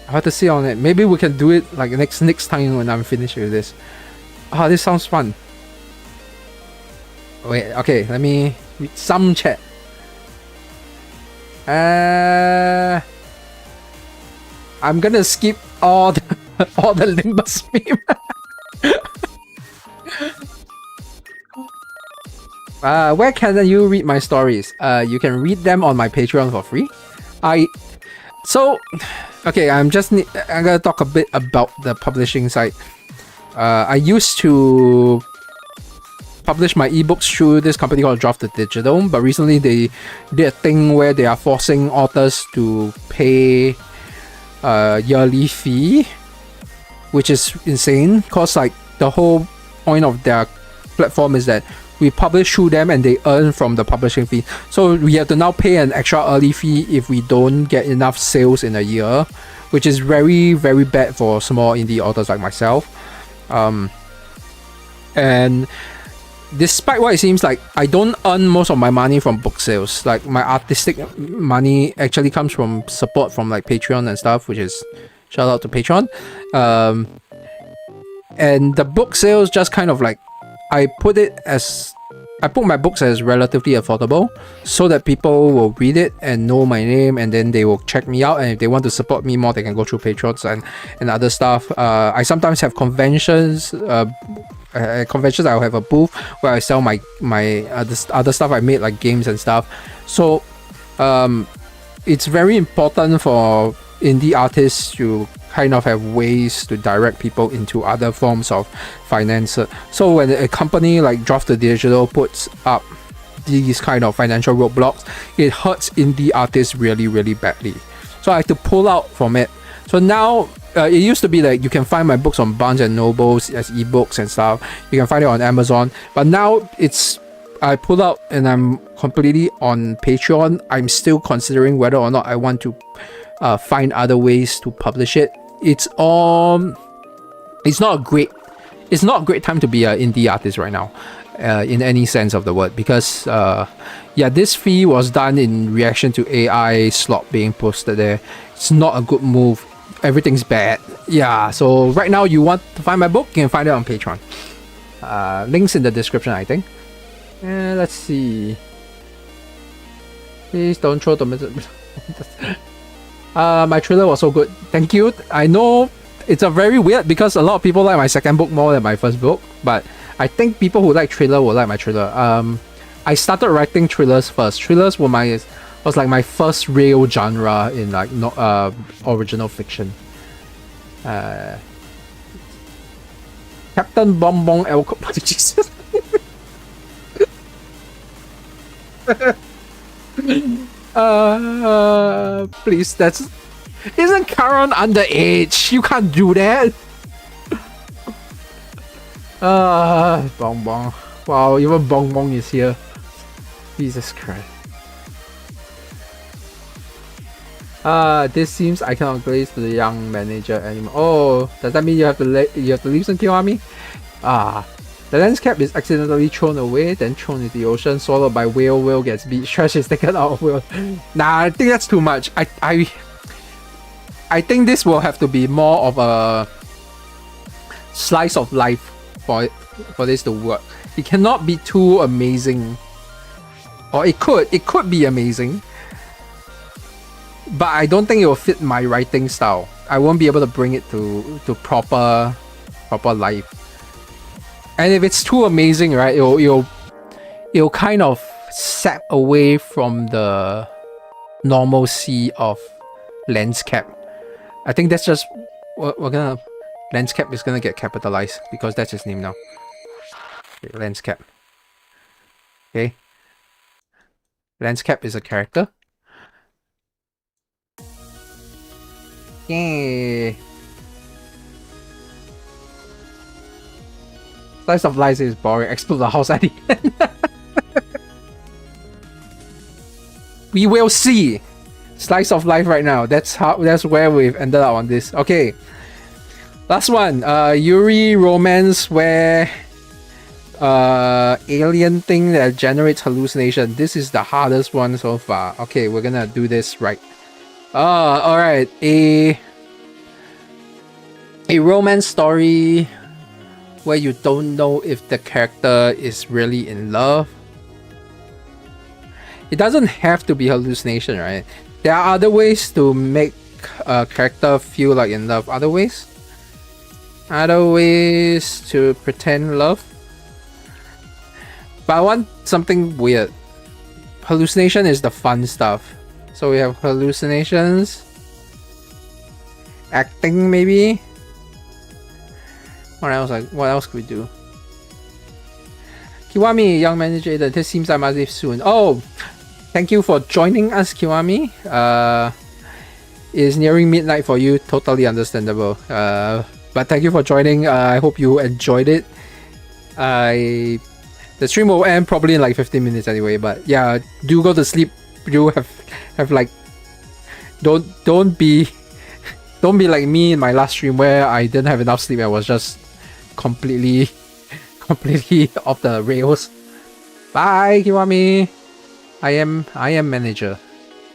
I have to sit on it. Maybe we can do it like next time when I'm finished with this. Ah, this sounds fun. Wait, okay, let me read some chat. I'm gonna skip all the Limbus meme. Where can you read my stories? You can read them on my Patreon for free. Okay, I'm gonna talk a bit about the publishing side. I used to publish my ebooks through this company called Draft the Digital, but recently they did a thing where they are forcing authors to pay a yearly fee, which is insane, cause like the whole point of their platform is that we publish through them and they earn from the publishing fee. So we have to now pay an extra early fee if we don't get enough sales in a year, which is very, very bad for small indie authors like myself. And despite what it seems like, I don't earn most of my money from book sales. Like my artistic money actually comes from support from like Patreon and stuff, which is shout out to Patreon. And the book sales just kind of like, I put my books as relatively affordable so that people will read it and know my name, and then they will check me out, and if they want to support me more, they can go through Patrons and other stuff. I sometimes have conventions. Conventions, I'll have a booth where I sell my other stuff I made, like games and stuff. So it's very important for indie artists to kind of have ways to direct people into other forms of finance. So when a company like Draft the Digital puts up these kind of financial roadblocks, it hurts indie artists really, really badly. So I have to pull out from it. So now it used to be like you can find my books on Barnes and Nobles as ebooks and stuff. You can find it on Amazon. But now I pull out and I'm completely on Patreon. I'm still considering whether or not I want to find other ways to publish it. It's not a great time to be an indie artist right now, in any sense of the word, because this fee was done in reaction to AI slot being posted there. It's not a good move. Everything's bad. Yeah, so right now you want to find my book, you can find it on Patreon. Links in the description, I think. Let's see. Please don't throw tomatoes. My trailer was so good. Thank you. I know it's a very weird because a lot of people like my second book more than my first book, but I think people who like trailer will like my trailer. I started writing thrillers first. Thrillers was like my first real genre in like original fiction. Captain Bonbon Elco. Jesus. Please, isn't Karan underage? You can't do that. Bonbon. Wow, even Bonbon is here. Jesus Christ. This seems I cannot grace to the young manager anymore. Oh, does that mean you have to leave some Kiwami? The lens cap is accidentally thrown away, then thrown into the ocean, swallowed by whale. Whale gets beat. Trash is taken out of whale. Nah, I think that's too much. I think this will have to be more of a slice of life for this to work. It cannot be too amazing. Or it could be amazing. But I don't think it will fit my writing style. I won't be able to bring it to proper life. And if it's too amazing, right, it'll kind of sap away from the normalcy of lens cap. I think that's just lens cap is gonna get capitalized because that's his name now. Okay, lens cap. Okay. Lens cap is a character. Yay. Slice of life is boring. Explode the house at the end. We will see. Slice of life right now. That's where we've ended up on this. Okay. Last one. Yuri romance where alien thing that generates hallucination. This is the hardest one so far. Okay, we're gonna do this right. Alright. A romance story where you don't know if the character is really in love. It doesn't have to be hallucination, right? There are other ways to make a character feel like in love. Other ways to pretend love. But I want something weird. Hallucination is the fun stuff. So we have hallucinations. Acting, maybe. What else could we do? Kiwami, young manager, this seems I must leave soon. Oh, thank you for joining us, Kiwami. It's nearing midnight for you, totally understandable. But thank you for joining. I hope you enjoyed it. The stream will end probably in like 15 minutes anyway. But yeah, do go to sleep. You have like, don't be like me in my last stream where I didn't have enough sleep. I was just completely off the rails. Bye, Kiwami. I am manager.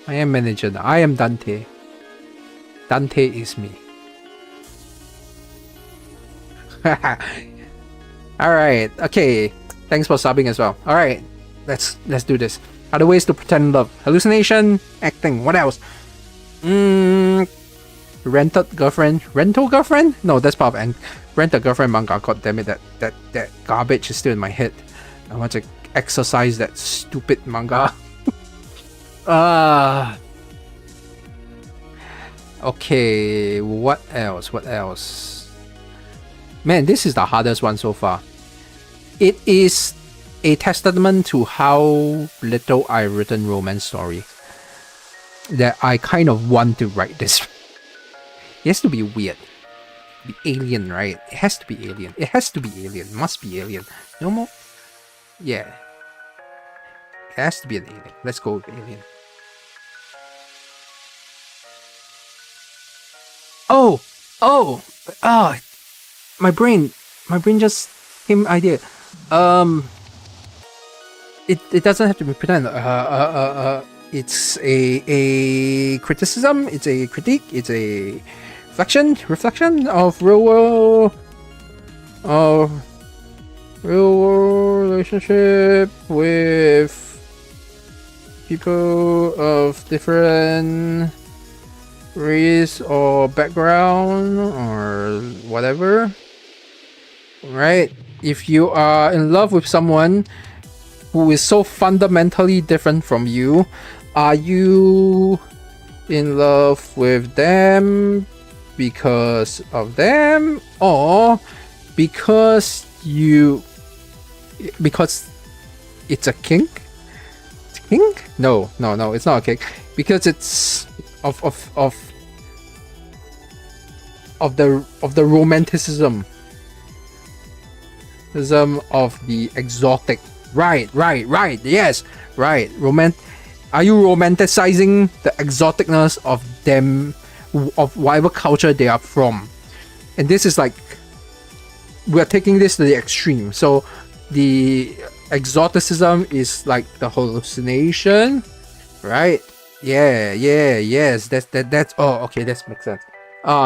I am manager now. I am Dante. Dante is me. Alright, okay. Thanks for subbing as well. Alright, let's do this. Other ways to pretend love. Hallucination, acting. What else? Rented girlfriend. Rental girlfriend? No, that's part of rented girlfriend manga. God damn it, that garbage is still in my head. I want to exercise that stupid manga. Okay, what else? Man, this is the hardest one so far. It is a testament to how little I've written romance story that I kind of want to write this. It has to be weird. Be alien, right? It has to be alien. It has to be alien. Must be alien. No more? Yeah. It has to be an alien. Let's go with alien. My brain just came idea. It doesn't have to be pretend. It's a criticism. It's a critique. It's a reflection of real world relationship with people of different race or background or whatever, right? If you are in love with someone who is so fundamentally different from you, are you in love with them because of them, or because it's a kink? Kink? No, it's not a kink. Because it's of the romanticism of the exotic. Right. Yes, right. Are you romanticizing the exoticness of them, of whatever culture they are from? And this is like, we're taking this to the extreme. So the exoticism is like the hallucination, right? Yes, that's oh, okay, that makes sense.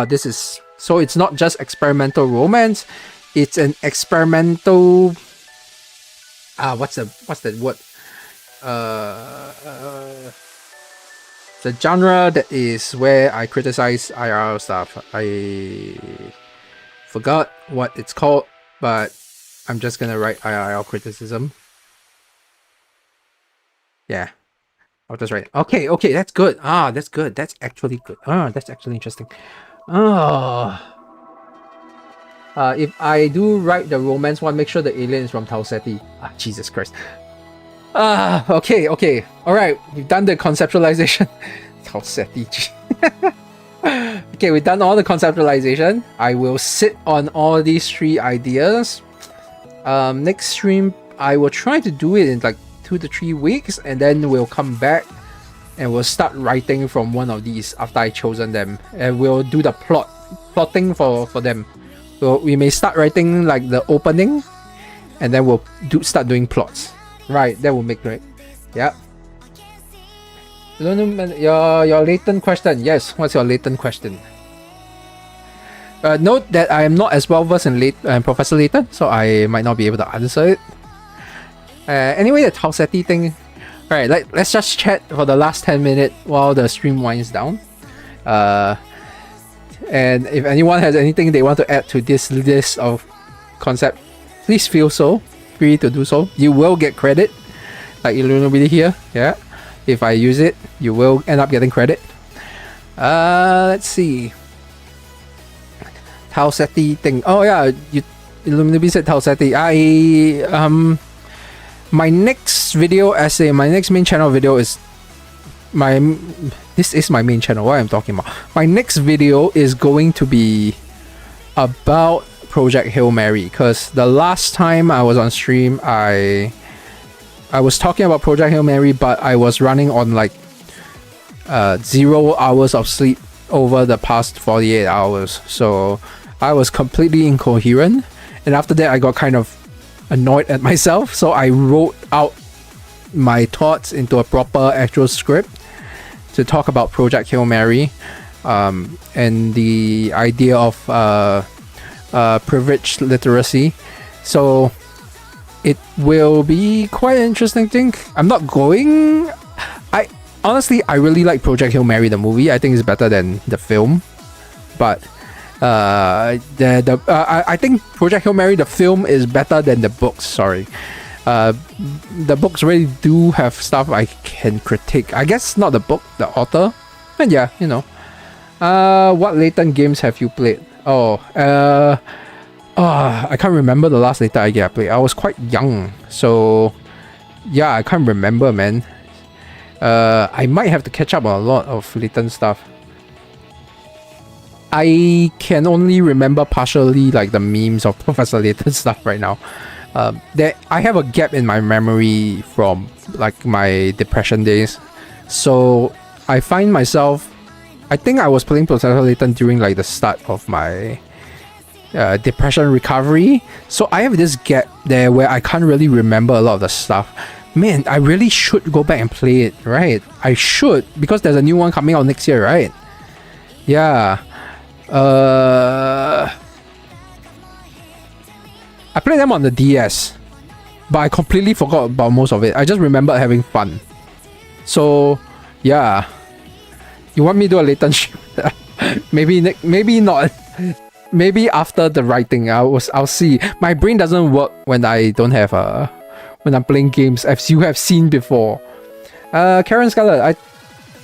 This is, so it's not just experimental romance, it's an experimental what's the word, the genre that is where I criticize IRL stuff. I forgot what it's called, but I'm just gonna write IRL criticism. Yeah, I'll just write. Okay, that's good. That's good. That's actually good. That's actually interesting. If I do write the romance one, make sure the alien is from Tau Ceti. Jesus Christ. Okay. Alright, we've done the conceptualization. Tau Ceti. Okay, we've done all the conceptualization. I will sit on all these 3 ideas. Next stream, I will try to do it in like 2 to 3 weeks, and then we'll come back and we'll start writing from one of these after I've chosen them. And we'll do the plotting for them. So we may start writing like the opening, and then we'll start doing plots. Right, that will make great. Yeah. Your latent question. Yes, what's your latent question? Note that I am not as well versed in Professor Layton, so I might not be able to answer it. Anyway, the Tau Ceti thing. Alright, let's just chat for the last 10 minutes while the stream winds down. And if anyone has anything they want to add to this list of concept, please feel free to do so. You will get credit, like Illuminati here. Yeah, if I use it, you will end up getting credit. Let's see. Tau Ceti thing. Oh yeah, Illuminati said Tau Ceti. My next video essay, my next main channel video is this is my main channel. What I'm talking about. My next video is going to be about Project Hail Mary, because the last time I was on stream, I was talking about Project Hail Mary, but I was running on like 0 hours of sleep over the past 48 hours, so I was completely incoherent. And after that, I got kind of annoyed at myself, so I wrote out my thoughts into a proper actual script to talk about Project Hail Mary, and the idea of privileged literacy. So it will be quite an interesting thing. I'm not going. Honestly, I really like Project Hail Mary, the movie. I think it's better than the film, but I think Project Hail Mary, the film, is better than the books. Sorry. The books really do have stuff I can critique. I guess not the book, the author. And yeah, you know. What latent games have you played? I can't remember the last latent game I played. I was quite young, so yeah, I can't remember, man. I might have to catch up on a lot of latent stuff. I can only remember partially like the memes of Professor Layton stuff right now. I have a gap in my memory from like my depression days, so I find myself, I think I was playing Professor Layton during like the start of my depression recovery, so I have this gap there where I can't really remember a lot of the stuff. Man, I really should go back and play it, right? I should, because there's a new one coming out next year, right? Yeah. I played them on the DS, but I completely forgot about most of it. I just remember having fun. So, yeah. You want me to do a latent stream? maybe not. Maybe after the writing, I'll see. My brain doesn't work when I don't have when I'm playing games, as you have seen before. Karen Scarlett, I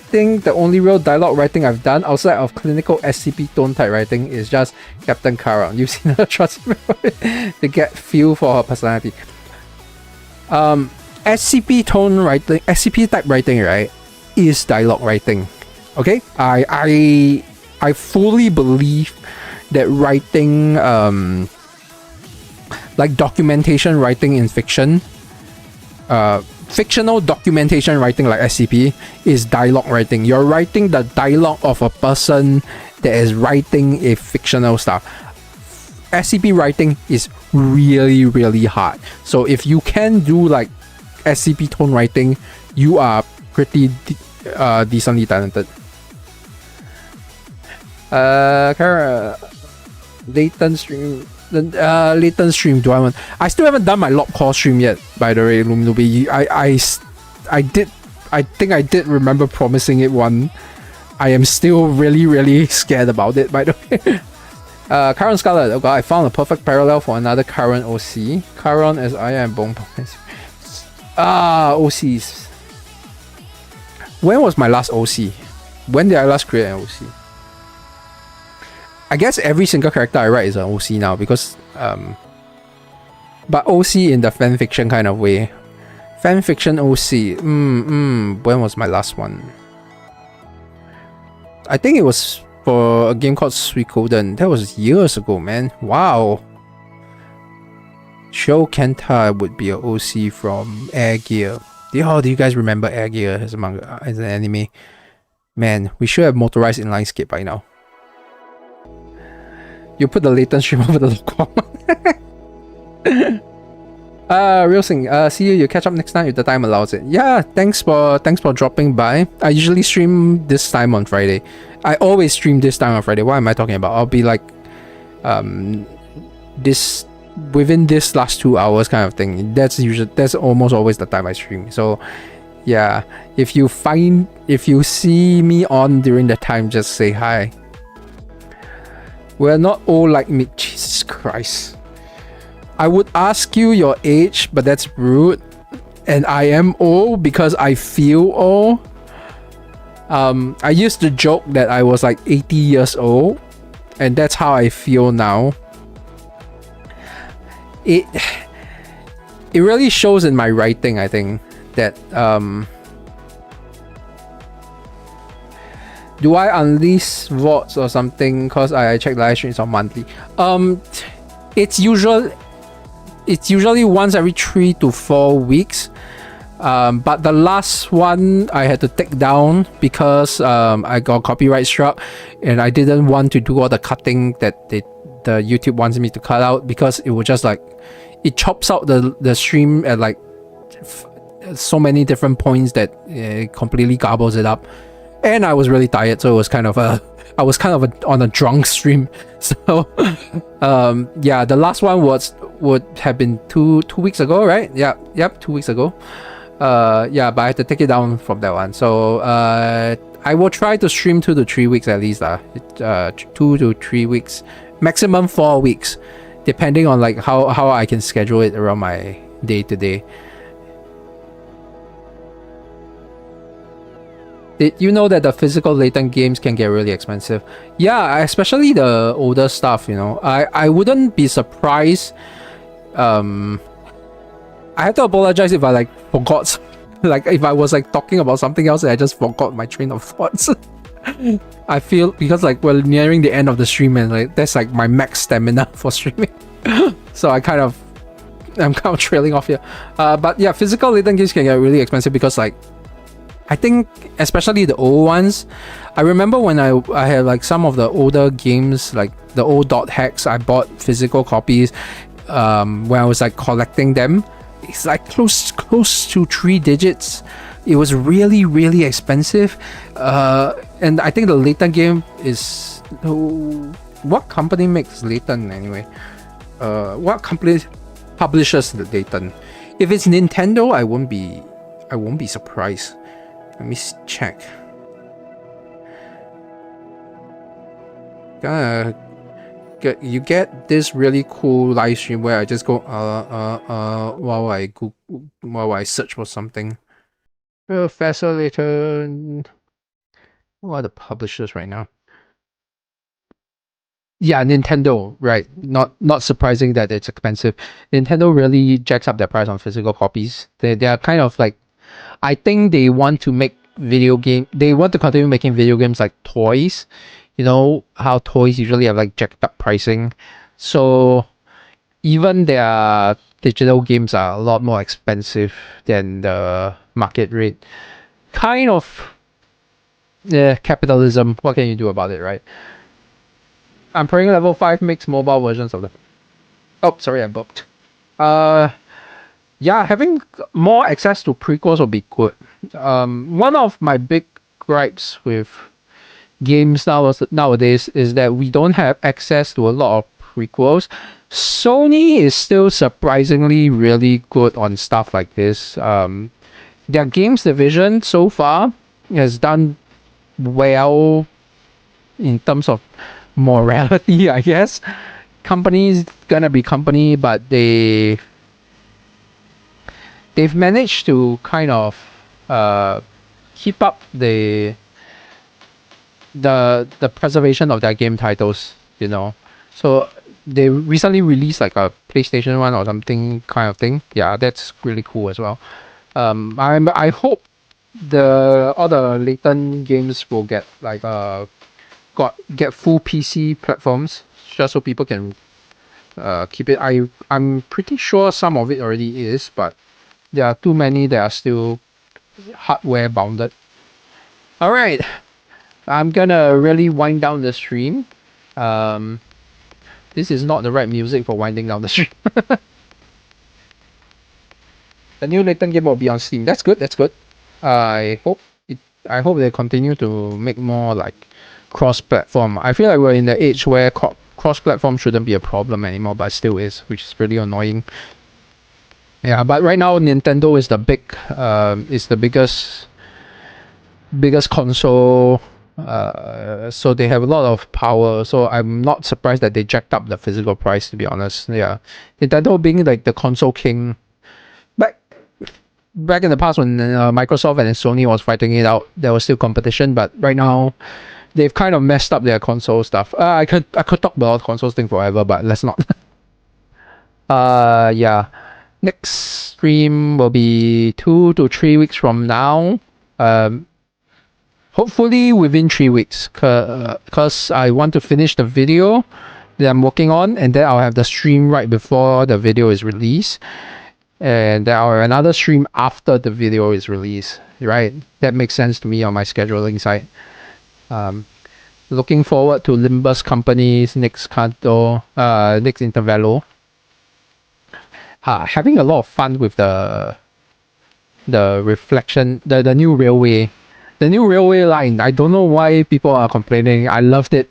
think the only real dialogue writing I've done outside of clinical SCP tone type writing is just Captain Karan. You've seen her trust to get feel for her personality. SCP tone writing, SCP type writing, right, is dialogue writing. Okay, I fully believe that writing, like documentation writing in fiction, fictional documentation writing like SCP is dialogue writing. You're writing the dialogue of a person that is writing a fictional stuff. SCP writing is really, really hard. So if you can do like SCP tone writing, you are pretty decently talented. Latent stream. Latent stream. Do I want? I still haven't done my lock core stream yet. By the way, Luminubi, I did. I think I did remember promising it one. I am still really, really scared about it. By the way, Karan Scarlet. Oh god, I found a perfect parallel for another current OC. Karan as I am Bong. OCs. When was my last OC? When did I last create an OC? I guess every single character I write is an OC now because but OC in the fanfiction kind of way. Fanfiction OC. When was my last one? I think it was for a game called Suikoden. That was years ago, man. Wow. Sho Kenta would be an OC from Air Gear. Do you guys remember Air Gear as a manga, as an anime? Man, we should have motorized inline skate by now. You put the latent stream over the local one. Real thing. See you. You catch up next time if the time allows it. Yeah, thanks for dropping by. I usually stream this time on Friday. I always stream this time on Friday. What am I talking about? I'll be like this within this last 2 hours kind of thing. That's almost always the time I stream. So yeah, if you see me on during the time, just say hi. We're not all like me. Jesus Christ. I would ask you your age, but that's rude. And I am old because I feel old. I used to joke that I was like 80 years old. And that's how I feel now. It really shows in my writing, I think, that do I unleash VODs or something? Cause I check live streams on monthly. It's usually once every 3 to 4 weeks. But the last one I had to take down because I got copyright struck, and I didn't want to do all the cutting that the YouTube wants me to cut out because it was just like it chops out the stream at like so many different points that it completely garbles it up. And I was really tired, so it was kind of on a drunk stream. So yeah, the last one would have been two weeks ago, right? Yep, 2 weeks ago. Yeah, but I had to take it down from that one. So I will try to stream 2 to 3 weeks at least. 2 to 3 weeks, maximum 4 weeks, depending on like how I can schedule it around my day to day. Did you know that the physical latent games can get really expensive? Yeah, especially the older stuff, you know. I wouldn't be surprised. I have to apologize if I like forgot, like if I was like talking about something else and I just forgot my train of thoughts. I feel because like we're nearing the end of the stream and like that's like my max stamina for streaming. So I'm kind of trailing off here. But yeah, physical latent games can get really expensive because like I think especially the old ones. I remember when I had like some of the older games, like the old dot hacks, I bought physical copies when I was like collecting them. It's like close to 3 digits. It was really, really expensive. And I think the latent game is what company makes latent anyway? What company publishes the latent? If it's Nintendo, I won't be surprised. Let me check. gonna you get this really cool live stream where I just go while I search for something. Professor Layton. Who are the publishers right now? Yeah, Nintendo, right. Not surprising that it's expensive. Nintendo really jacks up their price on physical copies. They are kind of like, I think they want to make they want to continue making video games like toys. You know how toys usually have like jacked up pricing. So even their digital games are a lot more expensive than the market rate. Kind of, yeah, capitalism. What can you do about it, right? I'm praying level 5 makes mobile versions of them. Oh, sorry, I booked. Uh, yeah, having more access to prequels will be good. One of my big gripes with games nowadays is that we don't have access to a lot of prequels. Sony is still surprisingly really good on stuff like this. Their games division so far has done well in terms of morality, I guess. Company's gonna be company, but they've managed to kind of uh, keep up the preservation of their game titles, you know. So they recently released like a PlayStation one or something kind of thing. Yeah, that's really cool as well. I hope the all the latent games will get like get full PC platforms just so people can keep it. I'm pretty sure some of it already is, but there are too many that are still hardware bounded. All right, I'm gonna really wind down the stream. Um, this is not the right music for winding down the stream. The new latent game will be on Steam. That's good. That's good. I hope it. I hope they continue to make more like cross-platform. I feel like we're in the age where cross-platform shouldn't be a problem anymore, but still is, which is really annoying. Yeah, but right now Nintendo is the biggest console. So they have a lot of power. So I'm not surprised that they jacked up the physical price. To be honest, yeah, Nintendo being like the console king. Back back in the past when Microsoft and Sony was fighting it out, there was still competition. But right now, they've kind of messed up their console stuff. I could talk about consoles thing forever, but let's not. Yeah. Next stream will be 2 to 3 weeks from now. Um, hopefully within 3 weeks, cause I want to finish the video that I'm working on, and then I'll have the stream right before the video is released, and there are another stream after the video is released. Right, that makes sense to me on my scheduling side. Looking forward to Limbus Company's next canto, next intervallo. Having a lot of fun with the reflection, the new railway, the new railway line. I don't know why people are complaining. I loved it.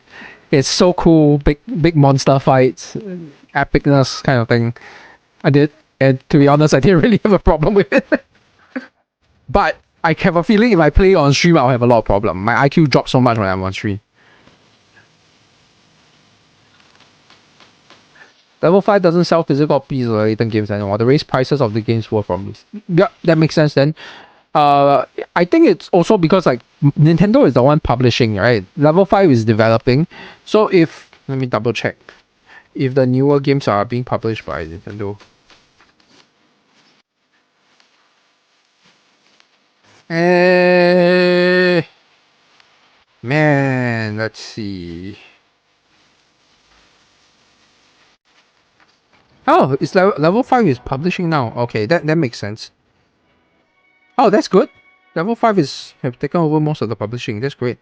It's so cool. Big monster fights, epicness kind of thing. I did, and to be honest, I didn't really have a problem with it. But I have a feeling if I play on stream, I'll have a lot of problem. My IQ drops so much when I'm on stream. Level 5 doesn't sell physical copies of latent games anymore. The raised prices of the games were from this. Yeah, that makes sense then. I think it's also because like Nintendo is the one publishing, right? Level 5 is developing. So if let me double check if the newer games are being published by Nintendo. Eh, man, let's see. Oh, it's level 5 is publishing now. Okay, that makes sense. Oh, that's good. Level 5 is have taken over most of the publishing. That's great.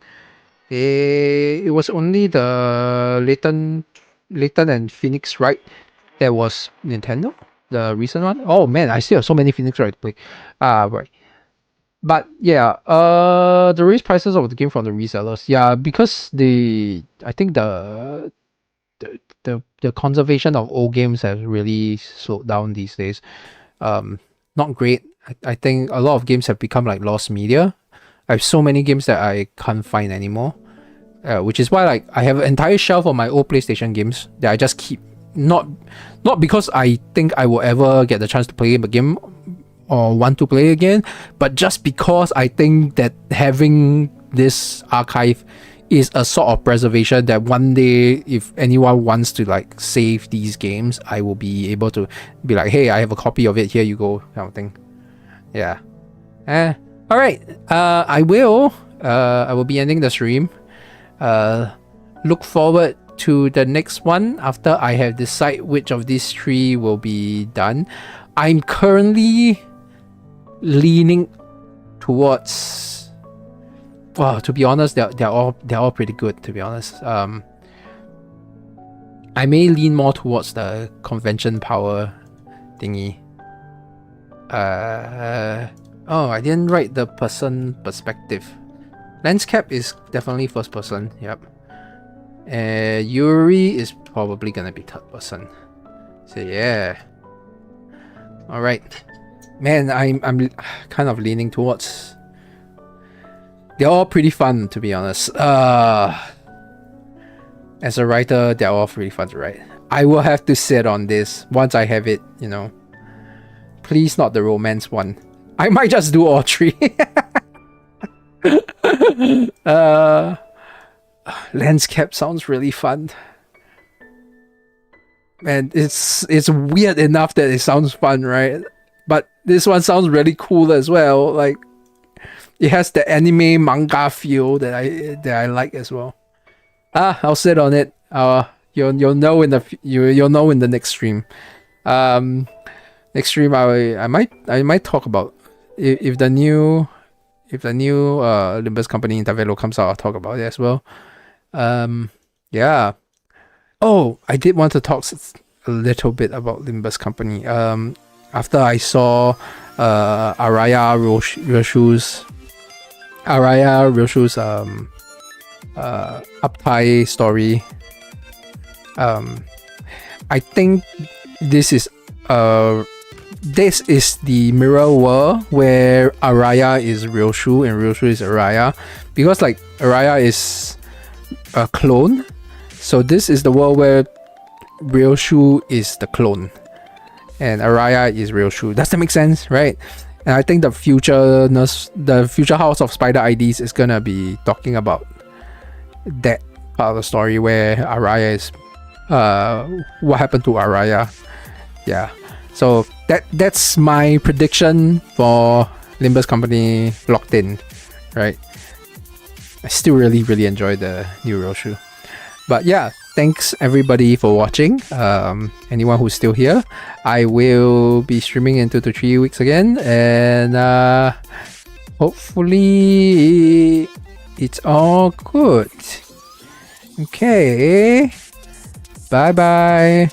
It was only the Layton and Phoenix Wright that was Nintendo, the recent one. Oh man, I still have so many Phoenix Wright to play. Right. But yeah, the raise prices of the game from the resellers. Yeah, because I think the conservation of old games has really slowed down these days. Not great. I think a lot of games have become like lost media. I have so many games that I can't find anymore. which is why like I have an entire shelf of my old PlayStation games that I just keep, not because I think I will ever get the chance to play a game or want to play again, but just because I think that having this archive is a sort of preservation that one day if anyone wants to like save these games, I will be able to be like, hey, I have a copy of it, here you go, kind of thing. Yeah. All right. I will be ending the stream. Look forward to the next one after I have decided which of these three will be done. I'm currently leaning towards, well, to be honest, they're all pretty good, to be honest. I may lean more towards the convention power thingy. Oh, I didn't write the person perspective. Landscape is definitely first person, yep. Yuri is probably gonna be third person. So yeah. Alright. Man, I'm kind of leaning towards, they're all pretty fun, to be honest. As a writer, they're all pretty fun to write. I will have to sit on this once I have it, you know. Please not the romance one. I might just do all three. Landscape sounds really fun. Man, it's weird enough that it sounds fun, right? But this one sounds really cool as well. Like, it has the anime manga feel that I like as well. I'll sit on it. You'll know in the next stream. Next stream I might talk about if the new Limbus Company Intervelo comes out. I'll talk about it as well. Yeah. Oh, I did want to talk a little bit about Limbus Company. After I saw Araya Ryoshu's Uptie story, I think this is the mirror world where Araya is Ryoshu and Ryoshu is Araya, because like Araya is a clone, so this is the world where Ryoshu is the clone and Araya is Ryoshu. Does that make sense, right? And I think the future House of Spider IDs is gonna be talking about that part of the story where Araya is what happened to Araya. Yeah. So that's my prediction for Limbus Company Locked In, right? I still really enjoy the new Ryoshu. But yeah, thanks everybody for watching. Anyone who's still here, I will be streaming in 2 to 3 weeks again, and hopefully it's all good. Okay, bye bye.